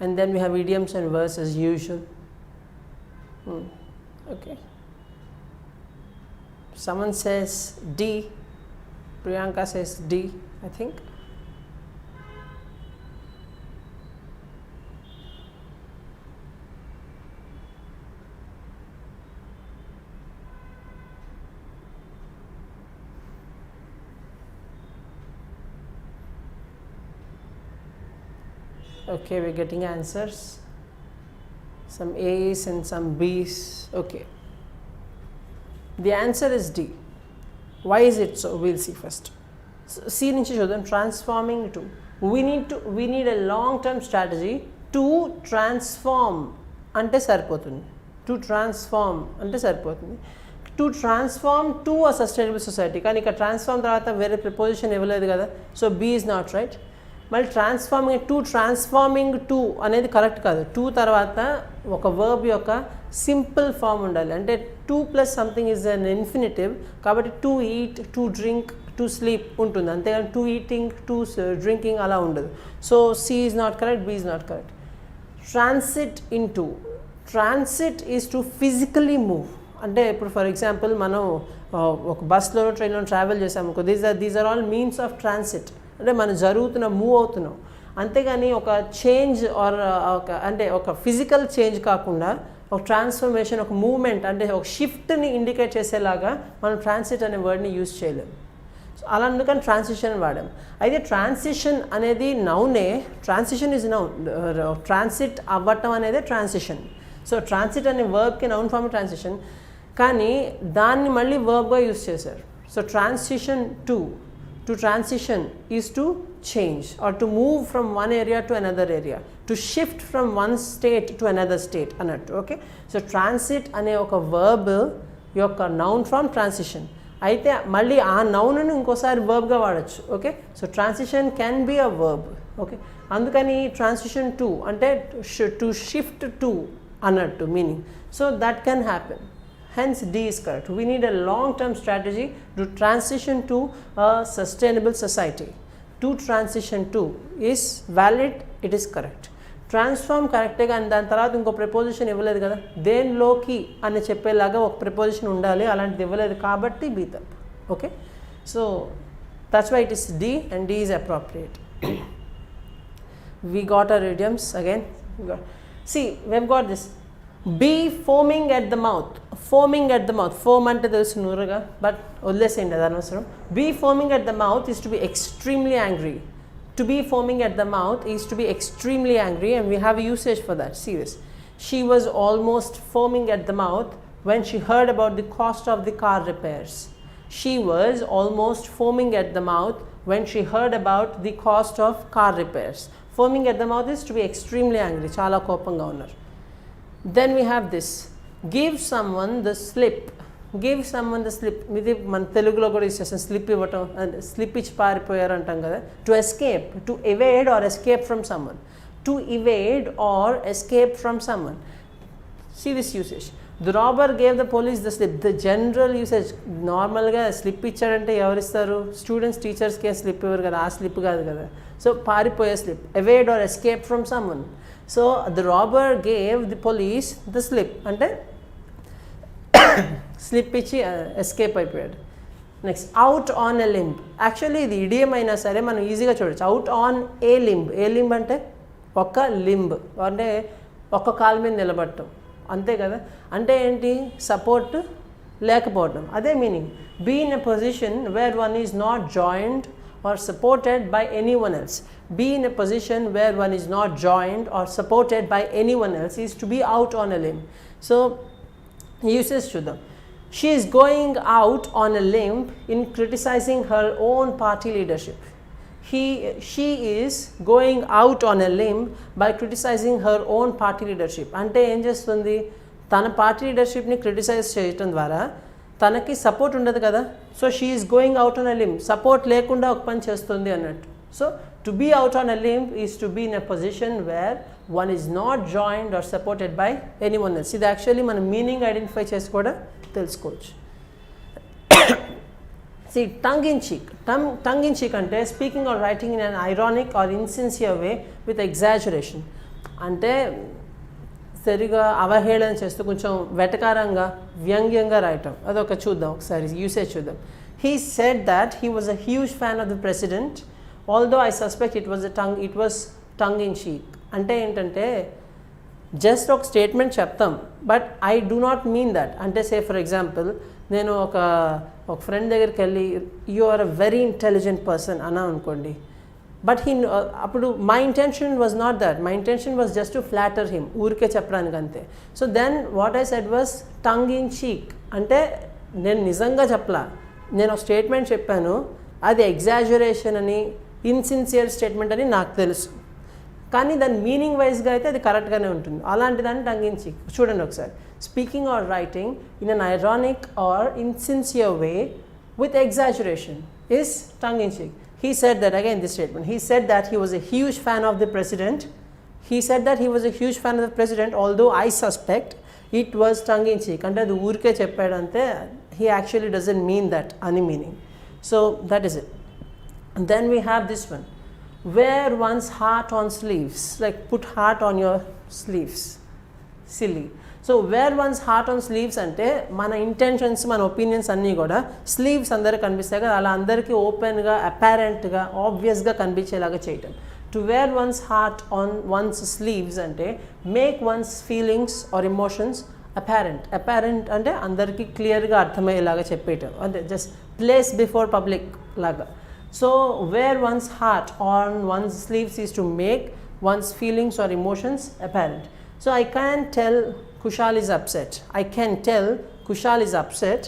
and then we have idioms and verbs as usual. Okay, someone says D, Priyanka says D, I think. Okay, we're getting answers, some A's and some B's. Okay, the answer is D. Why is it so? We'll see first. So, C నుంచి చూద్దాం. Transforming to, we need a long term strategy to transform అంటే సరిపోతుంది. To transform అంటే సరిపోతుంది. To transform to a sustainable society. కానీ ఇక్కడ transform తర్వాత వేరే preposition ఇవ్వలేదు కదా, so B is not right. మళ్ళీ ట్రాన్స్ఫార్మింగ్ టు అనేది కరెక్ట్ కాదు. టు తర్వాత ఒక వర్బ్ యొక్క సింపుల్ ఫామ్ ఉండాలి. అంటే to plus something is an infinitive, కాబట్టి to eat, to drink, to sleep ఉంటుంది. అంతేగాని టు ఈటింగ్, టు డ్రింకింగ్ అలా ఉండదు. So C is not correct, B is not correct. Transit into, transit is to physically move. అంటే ఇప్పుడు for example మనం ఒక బస్లోనో ట్రైన్లో ట్రావెల్ చేసాము, these are all means of transit. అంటే మనం జరుగుతున్నాం, మూవ్ అవుతున్నాం. అంతేగాని ఒక చేంజ్ ఆర్ ఒక ఫిజికల్ చేంజ్ కాకుండా ఒక ట్రాన్స్ఫర్మేషన్, ఒక మూవ్మెంట్, అంటే ఒక షిఫ్ట్ని ఇండికేట్ చేసేలాగా మనం ట్రాన్సిట్ అనే వర్డ్ని యూజ్ చేయలేము. సో అలా అందుకని ట్రాన్సిషన్ వాడాం. అయితే ట్రాన్సిషన్ అనేది నౌనే, ట్రాన్సిషన్ ఈజ్ నౌన్, ట్రాన్సిట్ అవ్వటం అనేది ట్రాన్సిషన్. సో ట్రాన్సిట్ అనే వర్బ్కి నౌన్ ఫామ్ ట్రాన్సిషన్, కానీ దాన్ని మళ్ళీ వర్బ్గా యూజ్ చేశారు. So transition to transition is to change or to move from one area to another area, to shift from one state to another state అన్నట్టు. Okay, so transit అనే ఒక verb యొక్క noun from transition. అయితే మళ్ళీ ఆ నౌన్ను ఇంకోసారి వర్బ్గా వాడచ్చు. Okay, so transition can be a verb. Okay, అందుకని ట్రాన్సిషన్ టు అంటే టు షిఫ్ట్ టు అన్నట్టు meaning. So that can happen. Hence D is correct. We need a long term strategy to transition to a sustainable society. To transition to is valid, it is correct. Transform correct గా, and దాని తర్వాత ఇంకో preposition ఇవ్వలేదు కదా, దేనిలోకి అని చెప్పేలాగా ఒక preposition ఉండాలి, అలాంటిది ఇవ్వలేదు కాబట్టి B తప్పు. Okay, so that's why it is D, and D is appropriate. We got our idioms again. See, we have got this. Be foaming at the mouth. Foaming at the mouth, foam అంటే తెలుసు నూరుగా, but వదిలేసేయండి అది అనవసరం. Be foaming at the mouth is to be extremely angry. To be foaming at the mouth is to be extremely angry, and we have a usage for that. See this, she was almost foaming at the mouth when she heard about the cost of the car repairs. She was almost foaming at the mouth when she heard about the cost of car repairs. Foaming at the mouth is to be extremely angry, చాలా కోపంగా ఉన్నారు. Then we have this, give someone the slip. Give someone the slip. ఇది మన తెలుగులో కూడా ఇచ్చేస్తాం, slip ఇవ్వటం, slip ఇచ్చి పారిపోయారు అంటాం కదా. To escape, to evade or escape from someone. To evade or escape from someone. See this usage. The robber gave the police the slip. The general usage, నార్మల్గా స్లిప్ ఇచ్చాడంటే ఎవరు ఇస్తారు? స్టూడెంట్స్ టీచర్స్కి స్లిప్ ఇవ్వరు కదా, ఆ స్లిప్ కాదు కదా. సో పారిపోయే slip, evade or escape from someone. So the robber gave the police the slip అంటే స్లిప్ ఇచ్చి ఎస్కేప్ అయిపోయాడు. Next out on a limb. Actually ఇది ఇడియం అయినా సరే మనం ఈజీగా చూడొచ్చు. Out on a limb. A limb అంటే ఒక లింబ్ అంటే ఒక కాలు మీద నిలబడటం, అంతే కదా. అంటే ఏంటి? సపోర్ట్ లేకపోవడం, అదే meaning. Be in a position where one is not joined or supported by anyone else. Be in a position where one is not joined or supported by anyone else is to be out on a limb. So uses chuddam. She is going out on a limb in criticizing her own party leadership. She is going out on a limb by criticizing her own party leadership. అంటే ఏం చేస్తుంది? తన party లీడర్షిప్ని criticise చేయటం ద్వారా తనకి support ఉండదు కదా. So she is going out on a limb, support లేకుండా ఒక పని చేస్తుంది అన్నట్టు. So to be out on a limb is to be in a position where one is not joined or supported by anyone else. ఇది actually మనం meaning identify చేసి కూడా తెలుసుకోవచ్చు. See, tongue in cheek. Tongue in cheek అంటే speaking or writing in an ironic or insincere way with exaggeration. అంటే సరిగా అవహేళన చేస్తూ కొంచెం వెటకారంగా వ్యంగ్యంగా రాయటం. అదొక చూద్దాం, ఒకసారి యూసేజ్ చూద్దాం. He said that he was a huge fan of the president although I suspect it was tongue in cheek. అంటే ఏంటంటే జస్ట్ ఒక స్టేట్మెంట్ చెప్తాం, but I do not mean that. అంటే సే ఫర్ ఎగ్జాంపుల్, నేను ఒక friend దగ్గరికి వెళ్ళి you are a very intelligent person అన్నా అనుకోండి, బట్ అప్పుడు my intention was not that. My intention was just to flatter him, ఊరికే చెప్పడానికి అంతే. So then what I said was tongue in cheek. అంటే నేను నిజంగా చెప్పలా, నేను ఒక స్టేట్మెంట్ చెప్పాను, అది ఎగ్జాజరేషన్ అని, ఇన్సిన్సియర్ స్టేట్మెంట్ అని నాకు తెలుసు, కానీ దాని మీనింగ్ వైజ్గా అయితే అది కరెక్ట్గానే ఉంటుంది. అలాంటిదాన్ని టంగ్ ఇన్ చీక్. చూడండి ఒకసారి. Speaking or writing in an ironic or insincere way with exaggeration is tongue in cheek. He said that, again this statement, he said that he was a huge fan of the president. He said that he was a huge fan of the president, although I suspect it was tongue in cheek. Ante adu urke cheppadante, he actually doesn't mean that any meaning. So that is it. And then we have this one, wear one's heart on sleeves, like put heart on your sleeves. Silly. So wear one's heart on sleeves అంటే మన intentions, మన opinions అన్నీ కూడా sleeves అందరికి కనిపిస్తాయి కదా, అలా అందరికీ ఓపెన్గా, అపారెంట్గా, ఆబ్వియస్గా కనిపించేలాగా చేయటం. To wear one's heart on one's sleeves అంటే make one's feelings or emotions apparent. Apparent అంటే అందరికీ క్లియర్గా అర్థమయ్యేలాగా చెప్పేయటం, అంటే జస్ట్ ప్లేస్ బిఫోర్ పబ్లిక్ లాగా. So wear one's heart on one's sleeves is to make one's feelings or emotions apparent. So I can tell Kushal is upset. I can tell Kushal is upset.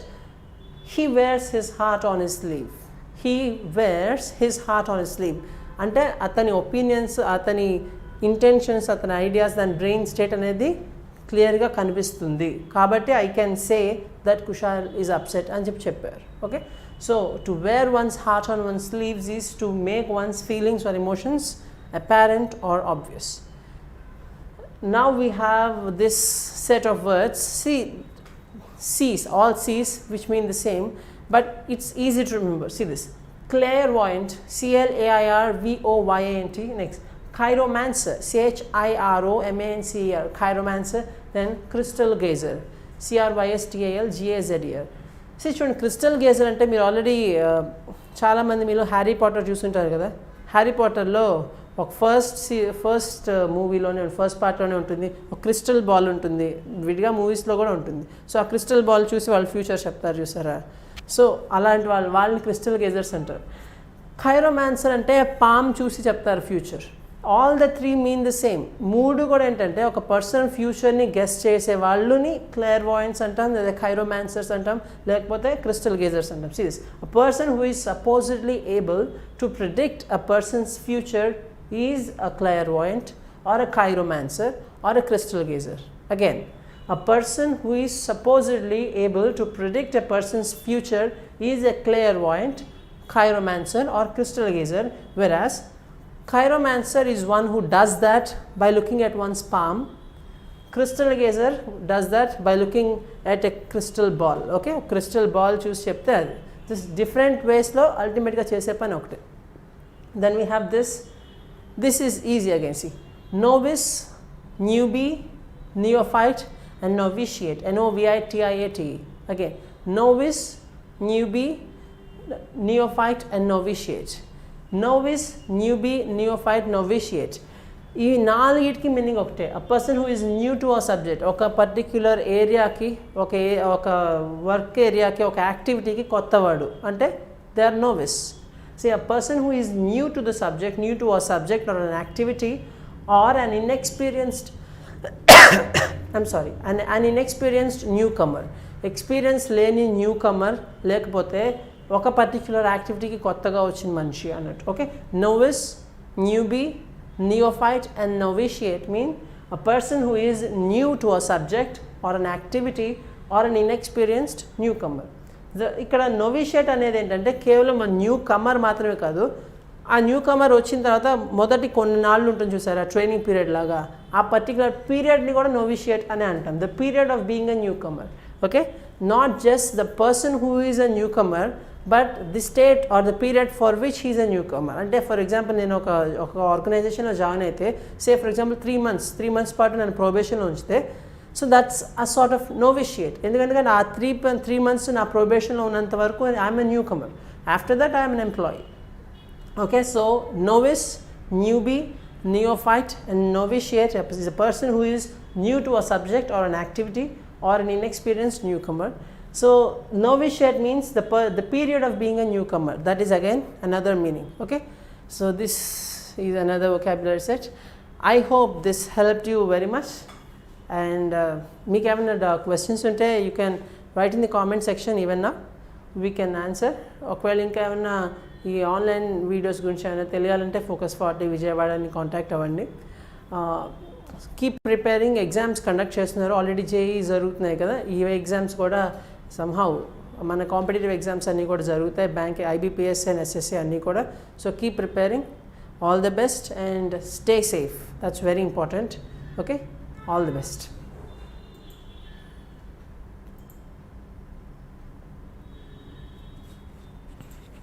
He wears his heart on his sleeve. He wears his heart on his sleeve. అంటే అతని opinions, అతని intentions, అతని ideas, దాని brain state అనేది క్లియర్గా కనిపిస్తుంది. కాబట్టి I can say that Kushal is upset అని చెప్పారు. Okay. So to wear one's heart on one's sleeves is to make one's feelings or emotions apparent or obvious. Now we have this set of words. See, C's, all C's which mean the same, but it's easy to remember. See this. Clairvoyant, Clairvoyant. Next, chiromancer, Chiromancer, chiromancer. Then crystal gazer, Crystalgazer. See, చూడండి, crystal geyser అంటే మీరు already చాలామంది మీలో Harry Potter చూస్తుంటారు కదా. Harry పాటర్లో ఒక first మూవీలోనే, first పార్ట్లోనే ఉంటుంది, ఒక క్రిస్టల్ బాల్ ఉంటుంది, విడిగా మూవీస్లో కూడా ఉంటుంది. సో ఆ క్రిస్టల్ బాల్ చూసి వాళ్ళు ఫ్యూచర్ చెప్తారు చూసారా. సో అలాంటి వాళ్ళని క్రిస్టల్ గేజర్స్ అంటారు. ఖైరోమాన్సర్ అంటే పామ్ చూసి చెప్తారు future. All the three mean the same. మూడు కూడా ఏంటంటే ఒక పర్సన్ ఫ్యూచర్ని గెస్ చేసే వాళ్ళని క్లేర్వాయన్స్ అంటాం, లేదా ఖైరోమాన్సర్స్ అంటాం, లేకపోతే క్రిస్టల్ గేజర్స్ అంటాం. Serious, a person who is supposedly able to predict a person's future is a clairvoyant or a chiromancer or a crystal gazer. Again, a person who is supposedly able to predict a person's future is a clairvoyant, chiromancer or crystal gazer, whereas chiromancer is one who does that by looking at one's palm. crystal gazer does that by looking at a crystal ball. Okay, crystal ball choose చెప్తే అది this different ways లో ultimate గా చేసే పని ఒకటే. Then we have this is easy again. See, novice, newbie, neophyte and novitiate. Novitiate. Again, novice, newbie, neophyte and novitiate. Novice, newbie, neophyte, novitiate. ఈ నాలుగిటికి meaning ఒకటే. A person who is new to a subject, ఒక particular ఏరియాకి, ఒక work ఏరియాకి, ఒక యాక్టివిటీకి కొత్తవాడు అంటే they are novice. See, a person who is new to the subject, new to a subject or an activity, or an inexperienced an inexperienced newcomer. Experience లేని newcomer లేకపోతే ఒక పర్టిక్యులర్ యాక్టివిటీకి కొత్తగా వచ్చిన మనిషి అన్నట్టు. Okay, novice, newbie, neophyte and novitiate mean a person who is new to a subject or an activity or an inexperienced newcomer. ఇక్కడ novitiate అనేది ఏంటంటే కేవలం న్యూ కమర్ మాత్రమే కాదు, ఆ న్యూ కమర్ వచ్చిన తర్వాత మొదటి కొన్ని నాళ్ళు ఉంటుంది చూసారా ట్రైనింగ్ పీరియడ్ లాగా, ఆ పర్టికులర్ పీరియడ్ని కూడా novitiate అని అంటాం, the period of being a new comer. Okay, not just the person who is a new comer but the state or the period for which he's a new comer. అంటే for example నేను ఒక ఆర్గనైజేషన్లో join అయితే, సే for example 3 months పాటు నేను ప్రొబేషన్లో ఉంచితే, so that's a sort of novitiate. ఎందుకంటే ఆ 3 months నా ప్రొబేషన్లో ఉన్నంత వరకు I'm a new comer, after that I'm an employee. Okay, so novice, newbie, neophyte and novitiate is a person who is new to a subject or an activity or an inexperienced newcomer. So novitiate means the period of being a newcomer. That is again another meaning. Okay, so this is another vocabulary set. I hope this helped you very much, and meeku evanna questions unte you can write in the comment section. Even now we can answer. ఒకవేళ ఇంకా ఏమన్నా ఈ online videos గురించి ఏమైనా తెలియాలంటే focus 40 విజయవాడని contact అవ్వండి. Keep preparing, exams conduct చేస్తున్నారు, already JEE జరుగుతున్నాయి కదా, ఈ ఎగ్జామ్స్ కూడా somehow మన కాంపిటేటివ్ ఎగ్జామ్స్ అన్నీ కూడా జరుగుతాయి, బ్యాంక్, IBPS అండ్ SSC అన్నీ కూడా. So keep preparing, all the best and stay safe, that's very important. Okay, all the best.